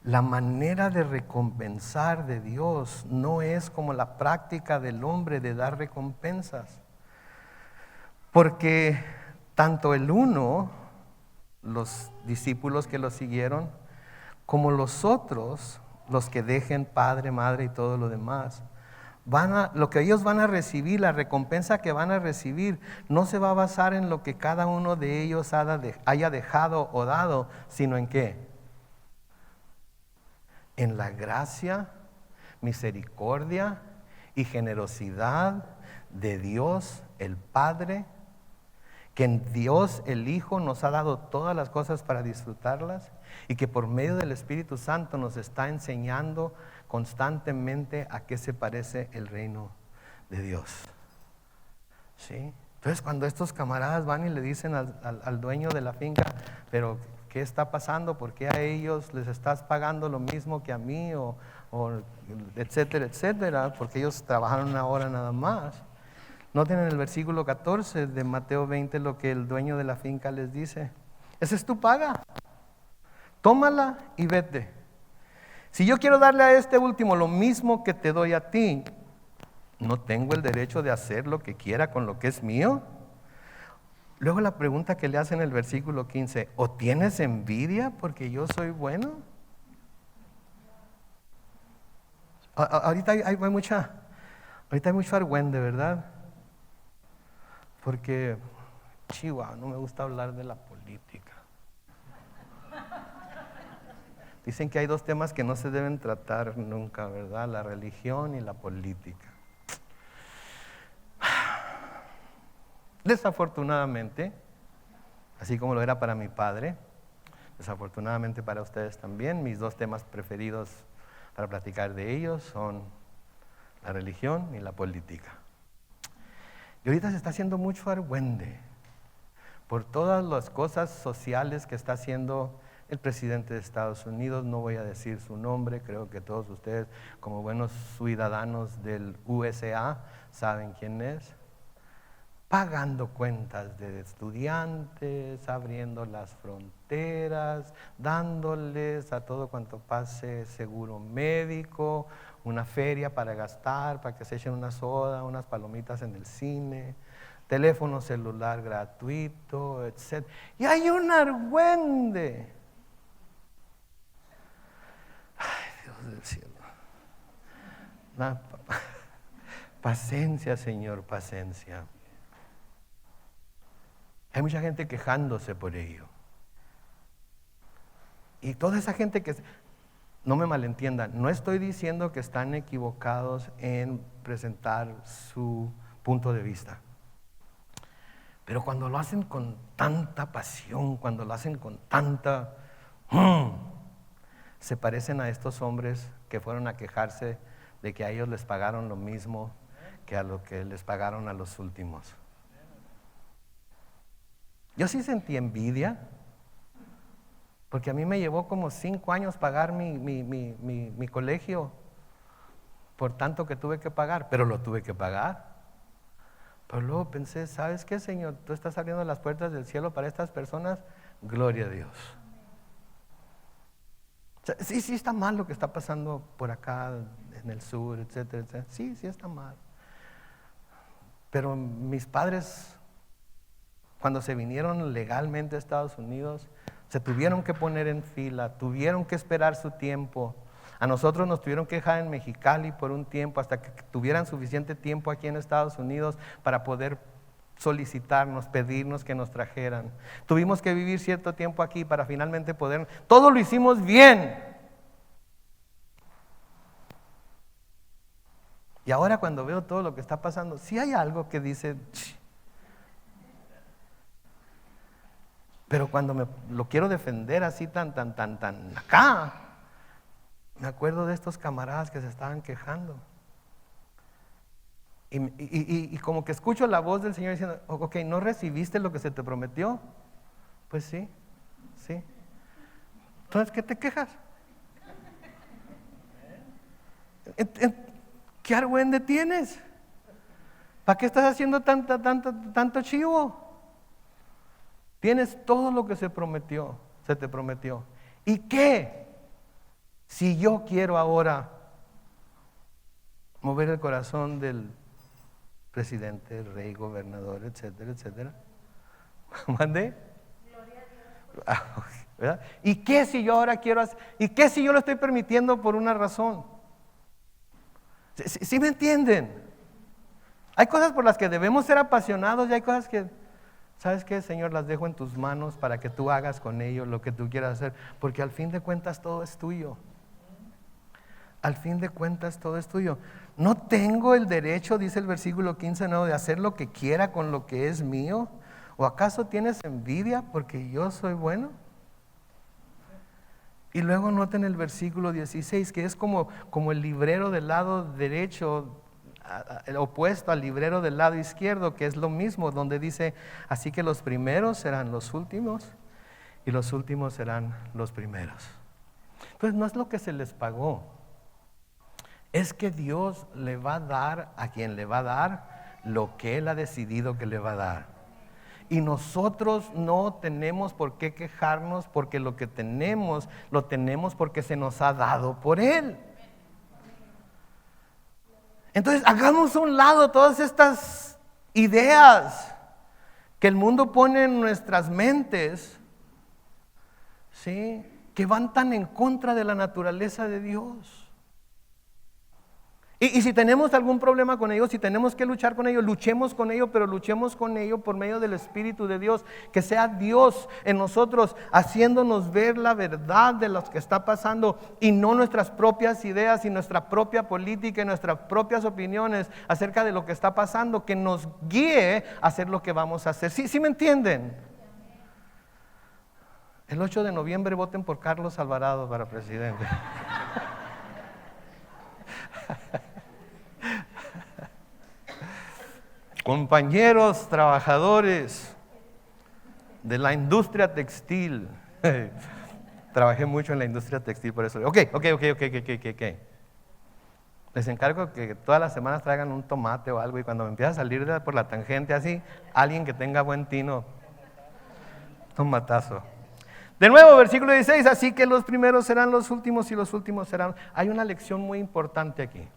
la manera de recompensar de Dios no es como la práctica del hombre de dar recompensas. Porque tanto el uno, los discípulos que lo siguieron, como los otros, los que dejen padre, madre y todo lo demás, lo que ellos van a recibir, la recompensa que van a recibir, no se va a basar en lo que cada uno de ellos haya dejado o dado, sino en ¿qué? En la gracia, misericordia y generosidad de Dios el Padre, que en Dios el Hijo nos ha dado todas las cosas para disfrutarlas, y que por medio del Espíritu Santo nos está enseñando constantemente a qué se parece el reino de Dios. ¿Sí? Entonces, cuando estos camaradas van y le dicen al dueño de la finca: pero ¿qué está pasando? ¿Por qué a ellos les estás pagando lo mismo que a mí? O etcétera, etcétera, porque ellos trabajaron 1 hora nada más. Noten en el versículo 14 de Mateo 20 lo que el dueño de la finca les dice: esa es tu paga, tómala y vete. Si yo quiero darle a este último lo mismo que te doy a ti, ¿no tengo el derecho de hacer lo que quiera con lo que es mío? Luego la pregunta que le hace en el versículo 15: ¿o tienes envidia porque yo soy bueno? Ahorita hay mucho argüende, ¿verdad? Porque, chihuahua, no me gusta hablar de la política. Dicen que hay 2 temas que no se deben tratar nunca, ¿verdad? La religión y la política. Desafortunadamente, así como lo era para mi padre, desafortunadamente para ustedes también, mis 2 temas preferidos para platicar de ellos son la religión y la política. Y ahorita se está haciendo mucho argüende por todas las cosas sociales que está haciendo el presidente de Estados Unidos, no voy a decir su nombre, creo que todos ustedes como buenos ciudadanos del USA saben quién es, pagando cuentas de estudiantes, abriendo las fronteras, dándoles a todo cuanto pase seguro médico, una feria para gastar, para que se echen una soda, unas palomitas en el cine, teléfono celular gratuito, etc. Y hay un argüende. Ay, Dios del cielo. Paciencia, Señor, paciencia. Hay mucha gente quejándose por ello. Y toda esa gente que... No me malentiendan, no estoy diciendo que están equivocados en presentar su punto de vista. Pero cuando lo hacen con tanta pasión, cuando lo hacen con tanta... se parecen a estos hombres que fueron a quejarse de que a ellos les pagaron lo mismo que a lo que les pagaron a los últimos. Yo sí sentí envidia, porque a mí me llevó como 5 años pagar mi colegio, por tanto que tuve que pagar, pero lo tuve que pagar. Pero luego pensé, ¿sabes qué, Señor? Tú estás abriendo las puertas del cielo para estas personas, gloria a Dios. O sea, sí está mal lo que está pasando por acá, en el sur, etcétera, etcétera. Sí está mal. Pero mis padres, cuando se vinieron legalmente a Estados Unidos, se tuvieron que poner en fila, tuvieron que esperar su tiempo. A nosotros nos tuvieron que dejar en Mexicali por un tiempo hasta que tuvieran suficiente tiempo aquí en Estados Unidos para poder solicitarnos, pedirnos que nos trajeran. Tuvimos que vivir cierto tiempo aquí para finalmente poder... Todo lo hicimos bien. Y ahora cuando veo todo lo que está pasando, sí hay algo que dice... Pero cuando lo quiero defender así tan acá, me acuerdo de estos camaradas que se estaban quejando. Y como que escucho la voz del Señor diciendo, ok, ¿no recibiste lo que se te prometió? Pues sí. Entonces, ¿qué te quejas? ¿Qué argüende tienes? ¿Para qué estás haciendo tanto chivo? Tienes todo lo que se te prometió. ¿Y qué? Si yo quiero ahora mover el corazón del presidente, rey, gobernador, etcétera, etcétera. ¿Mandé? ¿Verdad? ¿Y qué si yo ahora quiero hacer? ¿Y qué si yo lo estoy permitiendo por una razón? ¿Sí me entienden? Hay cosas por las que debemos ser apasionados y hay cosas que, ¿sabes qué, Señor? Las dejo en tus manos para que tú hagas con ellos lo que tú quieras hacer, porque al fin de cuentas todo es tuyo. Al fin de cuentas todo es tuyo. No tengo el derecho, dice el versículo 15, no, de hacer lo que quiera con lo que es mío. ¿O acaso tienes envidia porque yo soy bueno? Y luego noten el versículo 16, que es como el librero del lado derecho, el opuesto al librero del lado izquierdo, que es lo mismo, donde dice, así que los primeros serán los últimos y los últimos serán los primeros. Entonces no es lo que se les pagó, es que Dios le va a dar a quien le va a dar lo que Él ha decidido que le va a dar. Y nosotros no tenemos por qué quejarnos, porque lo que tenemos, lo tenemos porque se nos ha dado por Él. Entonces hagamos a un lado todas estas ideas que el mundo pone en nuestras mentes, ¿sí? Que van tan en contra de la naturaleza de Dios. Y si tenemos algún problema con ello, si tenemos que luchar con ello, luchemos con ello, pero luchemos con ello por medio del Espíritu de Dios. Que sea Dios en nosotros haciéndonos ver la verdad de lo que está pasando y no nuestras propias ideas y nuestra propia política y nuestras propias opiniones acerca de lo que está pasando, que nos guíe a hacer lo que vamos a hacer. ¿Sí me entienden? El 8 de noviembre voten por Carlos Alvarado para presidente. Compañeros trabajadores de la industria textil, Trabajé mucho en la industria textil, por eso. Ok. Les encargo que todas las semanas traigan un tomate o algo y cuando me empiece a salir por la tangente así, alguien que tenga buen tino, tomatazo. De nuevo, versículo 16, así que los primeros serán los últimos y los últimos serán. Hay una lección muy importante aquí.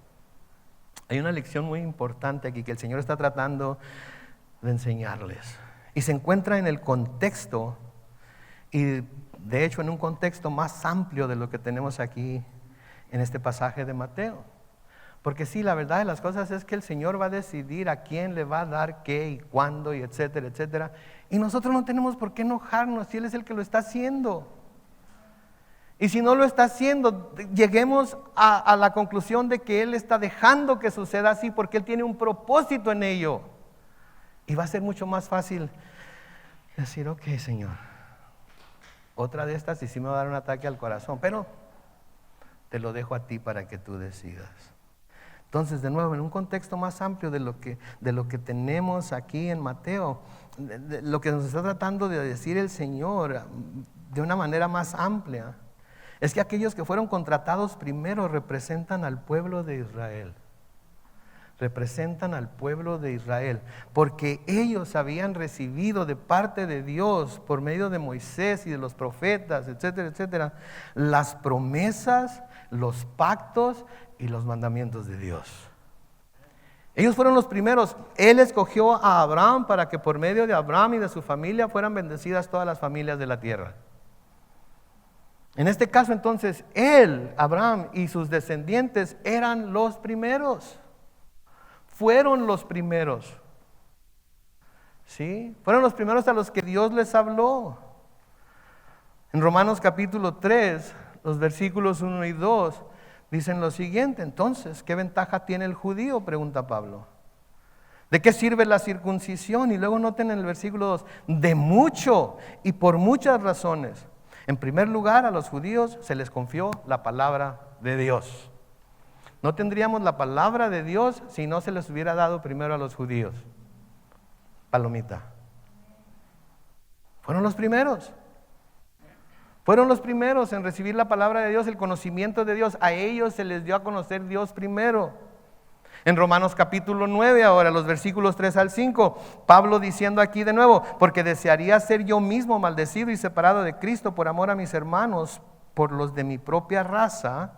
Hay una lección muy importante aquí que el Señor está tratando de enseñarles. Y se encuentra en el contexto, y de hecho en un contexto más amplio de lo que tenemos aquí en este pasaje de Mateo. Porque sí, la verdad de las cosas es que el Señor va a decidir a quién le va a dar qué y cuándo y etcétera, etcétera. Y nosotros no tenemos por qué enojarnos si Él es el que lo está haciendo. Y si no lo está haciendo, lleguemos a la conclusión de que Él está dejando que suceda así porque Él tiene un propósito en ello. Y va a ser mucho más fácil decir, ok, Señor, otra de estas y sí me va a dar un ataque al corazón, pero te lo dejo a ti para que tú decidas. Entonces, de nuevo, en un contexto más amplio de lo que tenemos aquí en Mateo, de lo que nos está tratando de decir el Señor de una manera más amplia, es que aquellos que fueron contratados primero representan al pueblo de Israel. Representan al pueblo de Israel, porque ellos habían recibido de parte de Dios, por medio de Moisés y de los profetas, etcétera, etcétera, las promesas, los pactos y los mandamientos de Dios. Ellos fueron los primeros. Él escogió a Abraham para que por medio de Abraham y de su familia fueran bendecidas todas las familias de la tierra. En este caso entonces, él, Abraham y sus descendientes eran los primeros. Fueron los primeros. ¿Sí? Fueron los primeros a los que Dios les habló. En Romanos capítulo 3, los versículos 1 y 2, dicen lo siguiente. Entonces, ¿qué ventaja tiene el judío?, pregunta Pablo. ¿De qué sirve la circuncisión? Y luego noten en el versículo 2, de mucho y por muchas razones. En primer lugar, a los judíos se les confió la palabra de Dios. No tendríamos la palabra de Dios si no se les hubiera dado primero a los judíos. Palomita. Fueron los primeros. Fueron los primeros en recibir la palabra de Dios, el conocimiento de Dios. A ellos se les dio a conocer Dios primero. En Romanos capítulo 9 ahora, los versículos 3 al 5, Pablo diciendo aquí de nuevo, porque desearía ser yo mismo maldecido y separado de Cristo por amor a mis hermanos, por los de mi propia raza,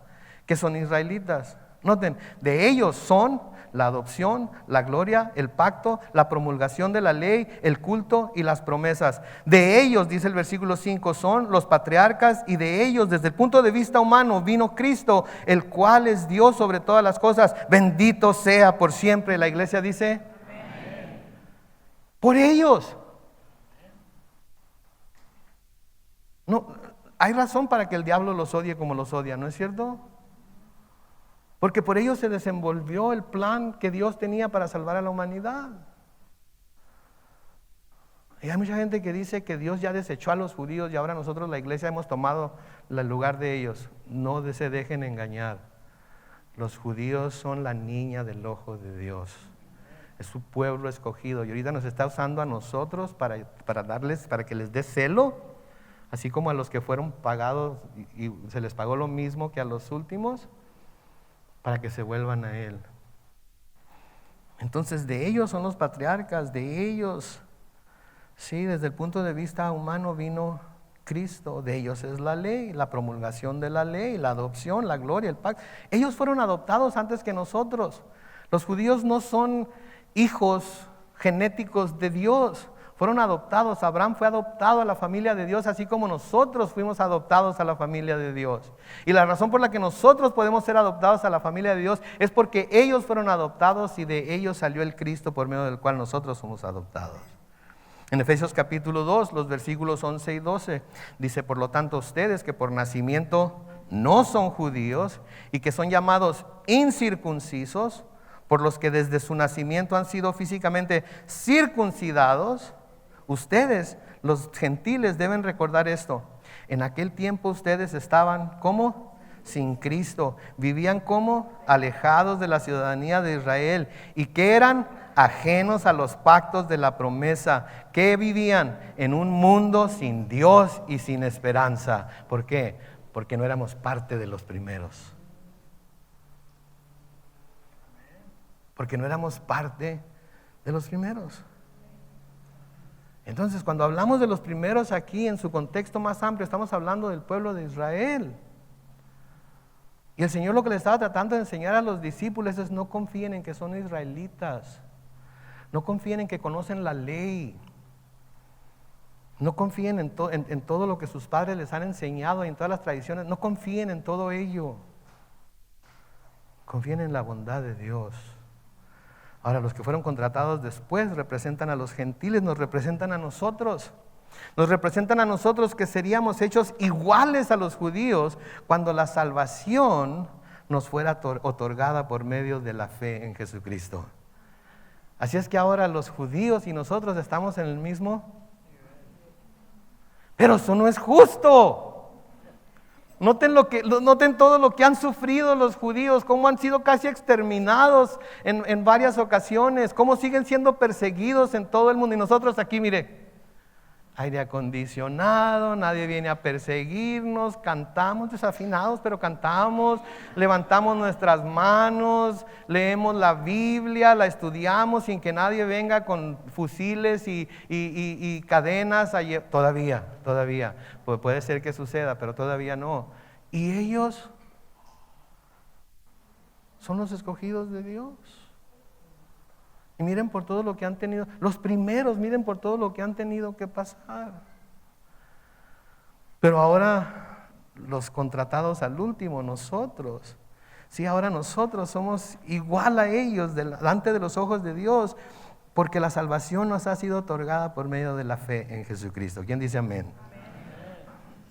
que son israelitas. Noten, de ellos son la adopción, la gloria, el pacto, la promulgación de la ley, el culto y las promesas. De ellos, dice el versículo 5, son los patriarcas, y de ellos, desde el punto de vista humano, vino Cristo, el cual es Dios sobre todas las cosas. Bendito sea por siempre. La iglesia dice, amén. Por ellos. No, hay razón para que el diablo los odie como los odia, ¿no es cierto? Porque por ellos se desenvolvió el plan que Dios tenía para salvar a la humanidad. Y hay mucha gente que dice que Dios ya desechó a los judíos y ahora nosotros, la iglesia, hemos tomado el lugar de ellos. No se dejen engañar. Los judíos son la niña del ojo de Dios. Es su pueblo escogido y ahorita nos está usando a nosotros para que les dé celo, así como a los que fueron pagados y se les pagó lo mismo que a los últimos, para que se vuelvan a Él. Entonces, de ellos son los patriarcas, de ellos, sí, desde el punto de vista humano vino Cristo, de ellos es la ley, la promulgación de la ley, la adopción, la gloria, el pacto. Ellos fueron adoptados antes que nosotros. Los judíos no son hijos genéticos de Dios, fueron adoptados. Abraham fue adoptado a la familia de Dios, así como nosotros fuimos adoptados a la familia de Dios. Y la razón por la que nosotros podemos ser adoptados a la familia de Dios es porque ellos fueron adoptados y de ellos salió el Cristo por medio del cual nosotros somos adoptados. En Efesios capítulo 2, los versículos 11 y 12, dice, por lo tanto ustedes que por nacimiento no son judíos y que son llamados incircuncisos, por los que desde su nacimiento han sido físicamente circuncidados, ustedes, los gentiles, deben recordar esto. En aquel tiempo ustedes estaban, ¿cómo? Sin Cristo. Vivían, ¿cómo? Alejados de la ciudadanía de Israel. ¿Y qué eran? ajenos a los pactos de la promesa, que vivían en un mundo sin Dios y sin esperanza. ¿Por qué? Porque no éramos parte de los primeros. Porque no éramos parte de los primeros. Entonces, cuando hablamos de los primeros aquí, en su contexto más amplio, estamos hablando del pueblo de Israel. Y el Señor lo que le estaba tratando de enseñar a los discípulos es: no confíen en que son israelitas, no confíen en que conocen la ley, no confíen en todo lo que sus padres les han enseñado y en todas las tradiciones, no confíen en todo ello, confíen en la bondad de Dios. Ahora, los que fueron contratados después representan a los gentiles, nos representan a nosotros. Nos representan a nosotros, que seríamos hechos iguales a los judíos cuando la salvación nos fuera otorgada por medio de la fe en Jesucristo. Así es que ahora los judíos y nosotros estamos en el mismo. Pero eso no es justo. Noten todo lo que han sufrido los judíos, cómo han sido casi exterminados en varias ocasiones, cómo siguen siendo perseguidos en todo el mundo. Y nosotros aquí, mire, aire acondicionado, nadie viene a perseguirnos, cantamos desafinados, pero cantamos, levantamos nuestras manos, leemos la Biblia, la estudiamos sin que nadie venga con fusiles y cadenas. Todavía, pues puede ser que suceda, pero todavía no. Y ellos son los escogidos de Dios. Y miren por todo lo que han tenido, los primeros, miren por todo lo que han tenido que pasar. Pero ahora los contratados al último, nosotros. Sí, ahora nosotros somos igual a ellos delante de los ojos de Dios, porque la salvación nos ha sido otorgada por medio de la fe en Jesucristo. ¿Quién dice amén?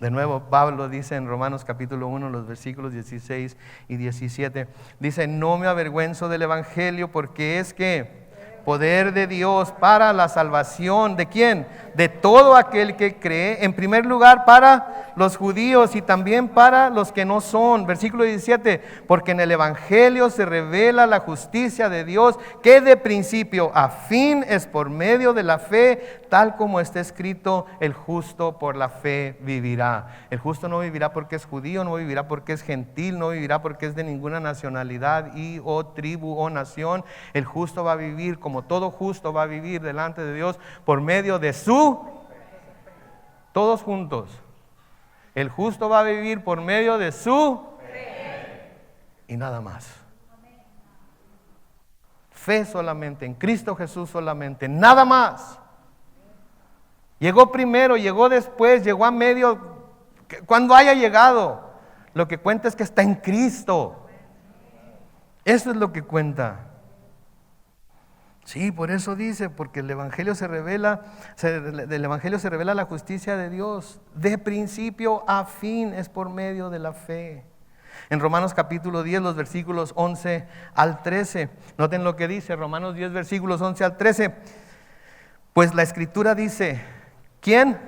De nuevo, Pablo dice en Romanos capítulo 1, los versículos 16 y 17, dice: no me avergüenzo del evangelio, porque es que poder de Dios para la salvación, ¿de quién? De todo aquel que cree, en primer lugar para los judíos y también para los que no son. Versículo 17, porque en el evangelio se revela la justicia de Dios, que de principio a fin es por medio de la fe, tal como está escrito: el justo por la fe vivirá. El justo no vivirá porque es judío, no vivirá porque es gentil, no vivirá porque es de ninguna nacionalidad y o tribu o nación. El justo va a vivir como todo justo va a vivir delante de Dios por medio de todos juntos. El justo va a vivir por medio de su fe. Y nada más. Fe solamente, en Cristo Jesús solamente, nada más. Llegó primero, llegó después, llegó a medio, cuando haya llegado. Lo que cuenta es que está en Cristo. Eso es lo que cuenta. Sí, por eso dice, porque del Evangelio se revela la justicia de Dios. De principio a fin es por medio de la fe. En Romanos capítulo 10, los versículos 11 al 13. Noten lo que dice Romanos 10, versículos 11 al 13. Pues la Escritura dice: ¿quién?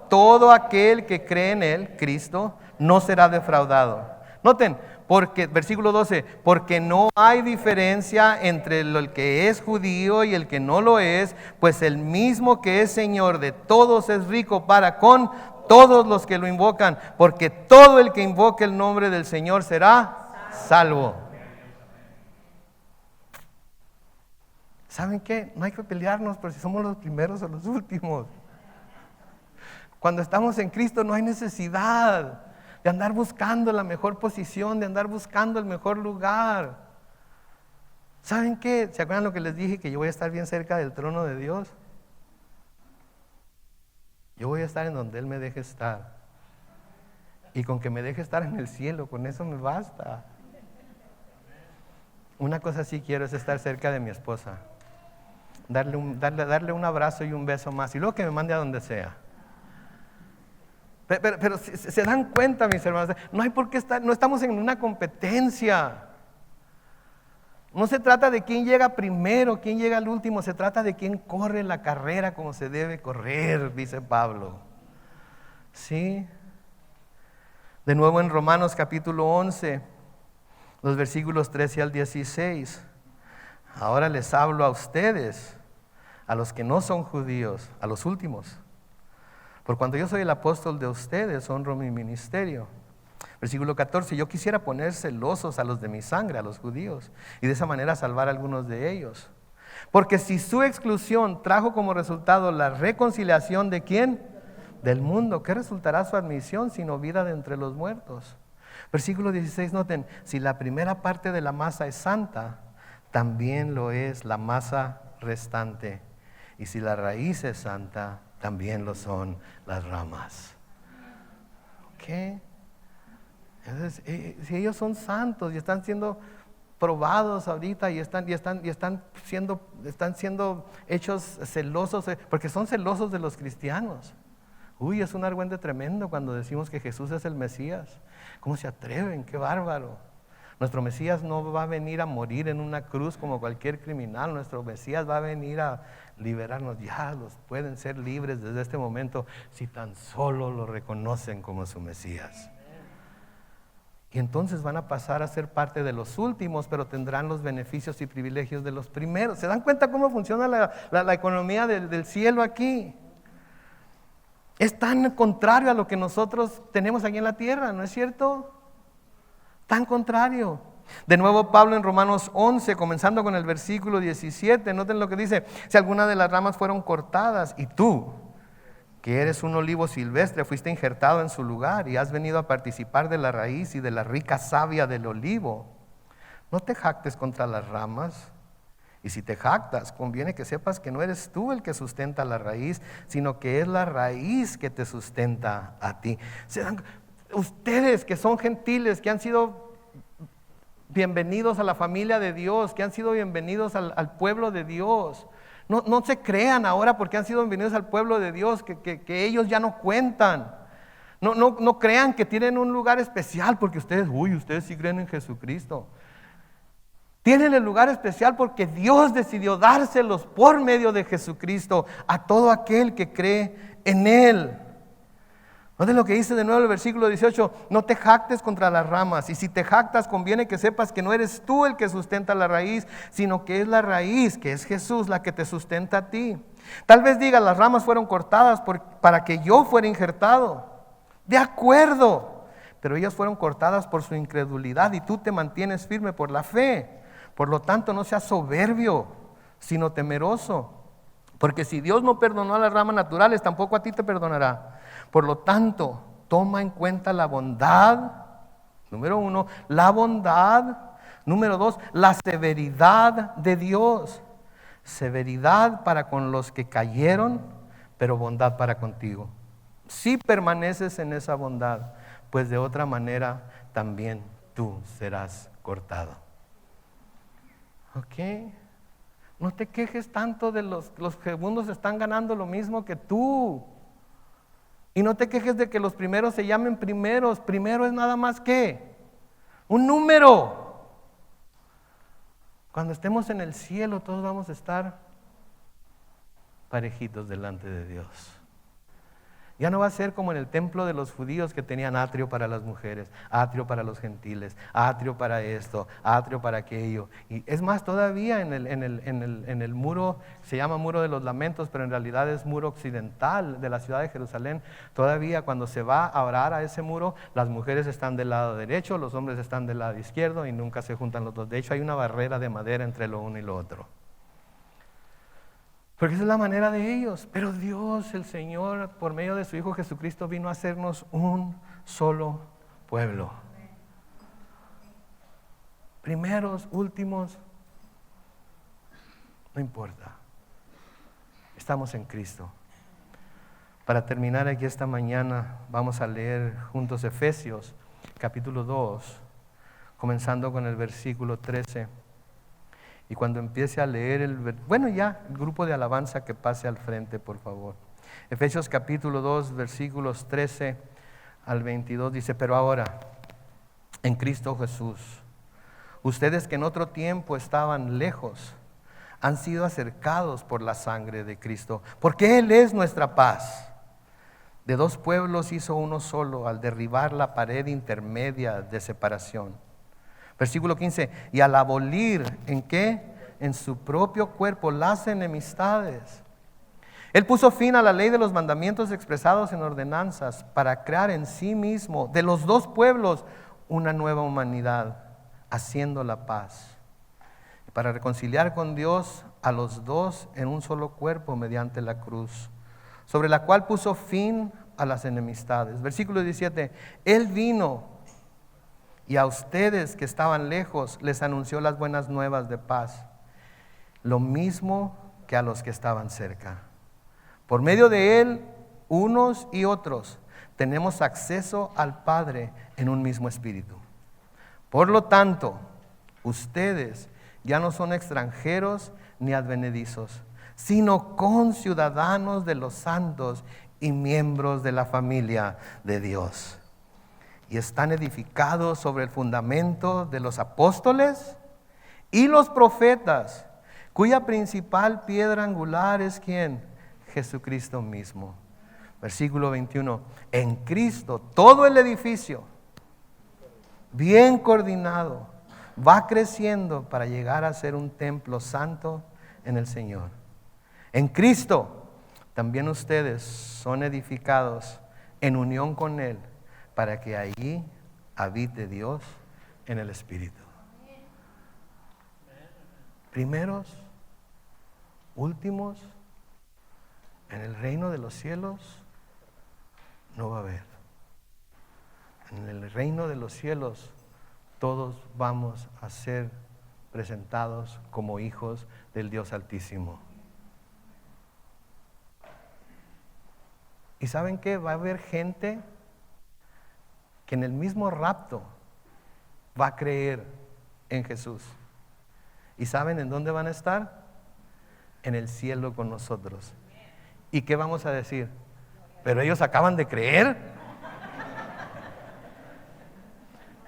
Todo aquel que cree en Él, Cristo, no será defraudado. Noten, porque, versículo 12, porque no hay diferencia entre el que es judío y el que no lo es, pues el mismo que es Señor de todos es rico para con todos los que lo invocan, porque todo el que invoque el nombre del Señor será salvo. ¿Saben qué? No hay que pelearnos por si somos los primeros o los últimos. Cuando estamos en Cristo no hay necesidad de andar buscando la mejor posición, de andar buscando el mejor lugar. ¿Saben qué? ¿Se acuerdan lo que les dije? Que yo voy a estar bien cerca del trono de Dios. Yo voy a estar en donde Él me deje estar. Y con que me deje estar en el cielo, con eso me basta. Una cosa sí quiero es estar cerca de mi esposa. Darle un abrazo y un beso más. Y luego que me mande a donde sea. Pero se dan cuenta, mis hermanos, no hay por qué estar, no estamos en una competencia. No se trata de quién llega primero, quién llega al último, se trata de quién corre la carrera como se debe correr, dice Pablo. ¿Sí? De nuevo en Romanos capítulo 11, los versículos 13 al 16. Ahora les hablo a ustedes, a los que no son judíos, a los últimos. Por cuanto yo soy el apóstol de ustedes, honro mi ministerio. Versículo 14, yo quisiera poner celosos a los de mi sangre, a los judíos, y de esa manera salvar a algunos de ellos. Porque si su exclusión trajo como resultado la reconciliación ¿de quién? Del mundo, ¿qué resultará su admisión sino vida de entre los muertos? Versículo 16, noten, si la primera parte de la masa es santa, también lo es la masa restante. Y si la raíz es santa, también lo son las ramas. ¿Qué? Entonces, si ellos son santos y están siendo probados ahorita y están siendo hechos celosos, porque son celosos de los cristianos. Uy, es un argüente tremendo cuando decimos que Jesús es el Mesías. ¿Cómo se atreven? ¡Qué bárbaro! Nuestro Mesías no va a venir a morir en una cruz como cualquier criminal. Nuestro Mesías va a venir a liberarnos. Ya los pueden ser libres desde este momento si tan solo lo reconocen como su Mesías. Y entonces van a pasar a ser parte de los últimos, pero tendrán los beneficios y privilegios de los primeros. ¿Se dan cuenta cómo funciona la economía del cielo aquí? Es tan contrario a lo que nosotros tenemos aquí en la tierra, ¿no es cierto? Tan contrario. De nuevo Pablo en Romanos 11, comenzando con el versículo 17, noten lo que dice: si alguna de las ramas fueron cortadas y tú, que eres un olivo silvestre, fuiste injertado en su lugar y has venido a participar de la raíz y de la rica savia del olivo, no te jactes contra las ramas. Y si te jactas, conviene que sepas que no eres tú el que sustenta la raíz, sino que es la raíz que te sustenta a ti. Ustedes que son gentiles, que han sido bienvenidos a la familia de Dios, que han sido bienvenidos al pueblo de Dios, no se crean ahora porque han sido bienvenidos al pueblo de Dios, que ellos ya no cuentan. No crean que tienen un lugar especial porque ustedes sí creen en Jesucristo. Tienen el lugar especial porque Dios decidió dárselos por medio de Jesucristo a todo aquel que cree en Él. Noten lo que dice de nuevo el versículo 18: no te jactes contra las ramas, y si te jactas conviene que sepas que no eres tú el que sustenta la raíz, sino que es la raíz, que es Jesús, la que te sustenta a ti. Tal vez digas: las ramas fueron cortadas para que yo fuera injertado. De acuerdo, pero ellas fueron cortadas por su incredulidad y tú te mantienes firme por la fe. Por lo tanto, no seas soberbio, sino temeroso. Porque si Dios no perdonó a las ramas naturales, tampoco a ti te perdonará. Por lo tanto, toma en cuenta la bondad, número 1, la bondad, número 2, la severidad de Dios. Severidad para con los que cayeron, pero bondad para contigo. Si permaneces en esa bondad, pues de otra manera también tú serás cortado. ¿Ok? No te quejes tanto de los segundos están ganando lo mismo que tú. Y no te quejes de que los primeros se llamen primeros. Primero es nada más que un número. Cuando estemos en el cielo, todos vamos a estar parejitos delante de Dios. Ya no va a ser como en el templo de los judíos, que tenían atrio para las mujeres, atrio para los gentiles, atrio para esto, atrio para aquello. Y es más, todavía en el muro, se llama muro de los lamentos, pero en realidad es muro occidental de la ciudad de Jerusalén. Todavía cuando se va a orar a ese muro, las mujeres están del lado derecho, los hombres están del lado izquierdo y nunca se juntan los dos. De hecho, hay una barrera de madera entre lo uno y lo otro. Porque esa es la manera de ellos. Pero Dios, el Señor, por medio de su Hijo Jesucristo, vino a hacernos un solo pueblo. Primeros, últimos, no importa. Estamos en Cristo. Para terminar aquí esta mañana, vamos a leer juntos Efesios, capítulo 2, comenzando con el versículo 13. Y cuando empiece a leer el grupo de alabanza que pase al frente, por favor. Efesios capítulo 2, versículos 13 al 22 dice: pero ahora, en Cristo Jesús, ustedes que en otro tiempo estaban lejos, han sido acercados por la sangre de Cristo, porque Él es nuestra paz. De dos pueblos hizo uno solo al derribar la pared intermedia de separación. Versículo 15, y al abolir, ¿en qué? en su propio cuerpo las enemistades. Él puso fin a la ley de los mandamientos expresados en ordenanzas para crear en sí mismo de los dos pueblos una nueva humanidad, haciendo la paz, para reconciliar con Dios a los dos en un solo cuerpo mediante la cruz, sobre la cual puso fin a las enemistades. Versículo 17, Él vino y a ustedes que estaban lejos les anunció las buenas nuevas de paz, lo mismo que a los que estaban cerca. Por medio de Él, unos y otros tenemos acceso al Padre en un mismo espíritu. Por lo tanto, ustedes ya no son extranjeros ni advenedizos, sino conciudadanos de los santos y miembros de la familia de Dios. Y están edificados sobre el fundamento de los apóstoles y los profetas, cuya principal piedra angular es ¿quién? Jesucristo mismo. Versículo 21, en Cristo todo el edificio, bien coordinado, va creciendo para llegar a ser un templo santo en el Señor. En Cristo también ustedes son edificados en unión con Él, para que allí habite Dios en el Espíritu. Primeros, últimos, en el reino de los cielos no va a haber. En el reino de los cielos todos vamos a ser presentados como hijos del Dios Altísimo. ¿Y saben qué? Va a haber gente que en el mismo rapto va a creer en Jesús. ¿Y saben en dónde van a estar? En el cielo con nosotros. ¿Y qué vamos a decir? Pero ellos acaban de creer.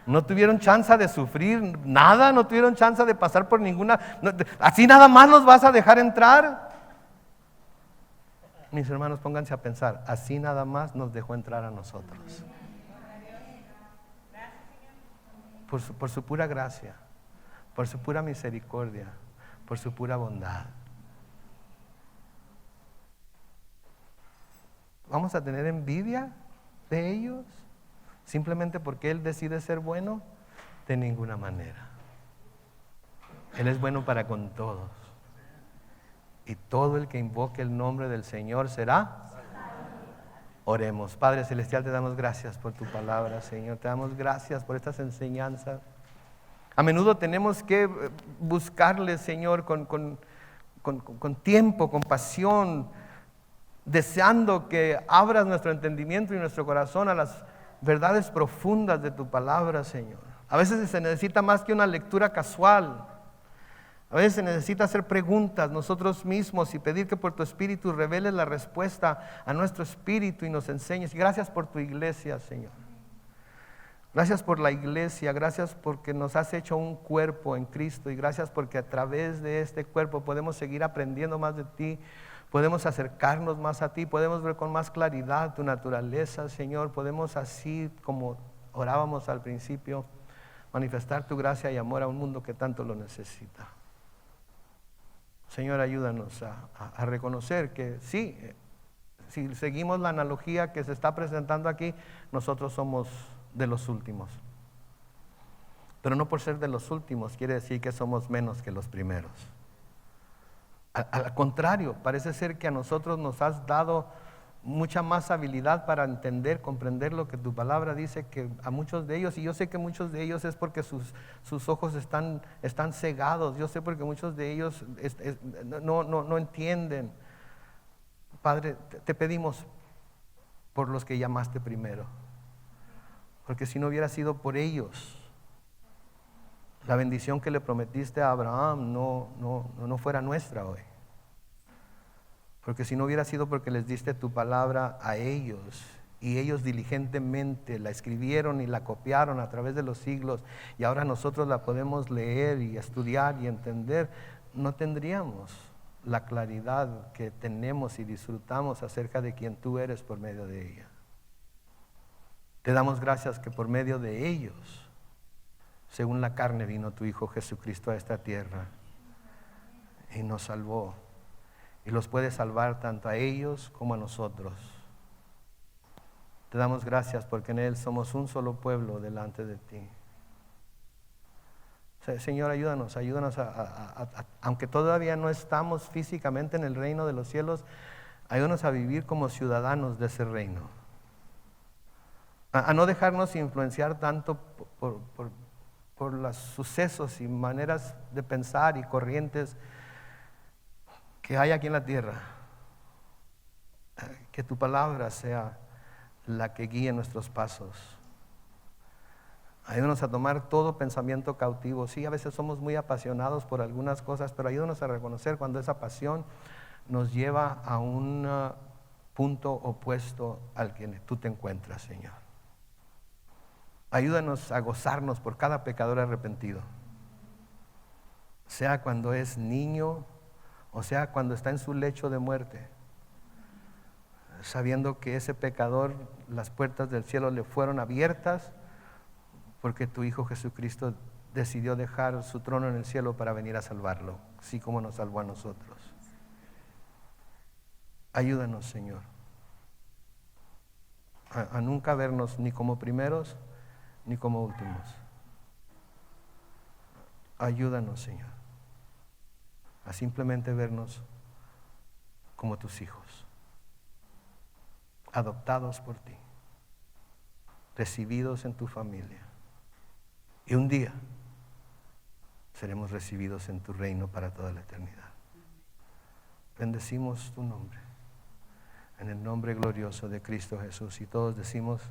No tuvieron chance de sufrir nada, no tuvieron chance de pasar por ninguna. Así nada más los vas a dejar entrar. Mis hermanos, pónganse a pensar, así nada más nos dejó entrar a nosotros. Por su pura gracia, por su pura misericordia, por su pura bondad. ¿Vamos a tener envidia de ellos simplemente porque Él decide ser bueno? De ninguna manera. Él es bueno para con todos. Y todo el que invoque el nombre del Señor será. Oremos. Padre Celestial, te damos gracias por tu palabra, Señor. Te damos gracias por estas enseñanzas. A menudo tenemos que buscarle, Señor, con tiempo, con pasión, deseando que abras nuestro entendimiento y nuestro corazón a las verdades profundas de tu palabra, Señor. A veces se necesita más que una lectura casual. A veces se necesita hacer preguntas nosotros mismos y pedir que por tu Espíritu reveles la respuesta a nuestro espíritu y nos enseñes. Y gracias por tu iglesia, Señor. Gracias por la iglesia, gracias porque nos has hecho un cuerpo en Cristo y gracias porque a través de este cuerpo podemos seguir aprendiendo más de ti, podemos acercarnos más a ti, podemos ver con más claridad tu naturaleza, Señor. Podemos así, como orábamos al principio, manifestar tu gracia y amor a un mundo que tanto lo necesita. Señor, ayúdanos a reconocer que sí, si seguimos la analogía que se está presentando aquí, nosotros somos de los últimos. Pero no por ser de los últimos quiere decir que somos menos que los primeros. Al contrario, parece ser que a nosotros nos has dado mucha más habilidad para entender, comprender lo que tu palabra dice, que a muchos de ellos, y yo sé que muchos de ellos es porque sus ojos están cegados, yo sé porque muchos de ellos no entienden. Padre, te pedimos por los que llamaste primero, porque si no hubiera sido por ellos, la bendición que le prometiste a Abraham no fuera nuestra hoy. Porque si no hubiera sido porque les diste tu palabra a ellos y ellos diligentemente la escribieron y la copiaron a través de los siglos y ahora nosotros la podemos leer y estudiar y entender, no tendríamos la claridad que tenemos y disfrutamos acerca de quien tú eres por medio de ella. Te damos gracias que por medio de ellos, según la carne, vino tu Hijo Jesucristo a esta tierra y nos salvó. Y los puede salvar tanto a ellos como a nosotros. Te damos gracias porque en Él somos un solo pueblo delante de ti. Señor, ayúdanos aunque todavía no estamos físicamente en el reino de los cielos, ayúdanos a vivir como ciudadanos de ese reino. A no dejarnos influenciar tanto por los sucesos y maneras de pensar y corrientes que hay aquí en la tierra. Que tu palabra sea la que guíe nuestros pasos. Ayúdanos a tomar todo pensamiento cautivo. Sí, a veces somos muy apasionados por algunas cosas, pero ayúdanos a reconocer cuando esa pasión nos lleva a un punto opuesto al que tú te encuentras, Señor. Ayúdanos a gozarnos por cada pecador arrepentido, sea cuando es niño o sea cuando está en su lecho de muerte, sabiendo que ese pecador, las puertas del cielo le fueron abiertas porque tu Hijo Jesucristo decidió dejar su trono en el cielo para venir a salvarlo, así como nos salvó a nosotros. Ayúdanos, Señor, a nunca vernos ni como primeros ni como últimos. Ayúdanos, Señor, a simplemente vernos como tus hijos, adoptados por ti, recibidos en tu familia. Y un día seremos recibidos en tu reino para toda la eternidad. Bendecimos tu nombre, en el nombre glorioso de Cristo Jesús. Y todos decimos...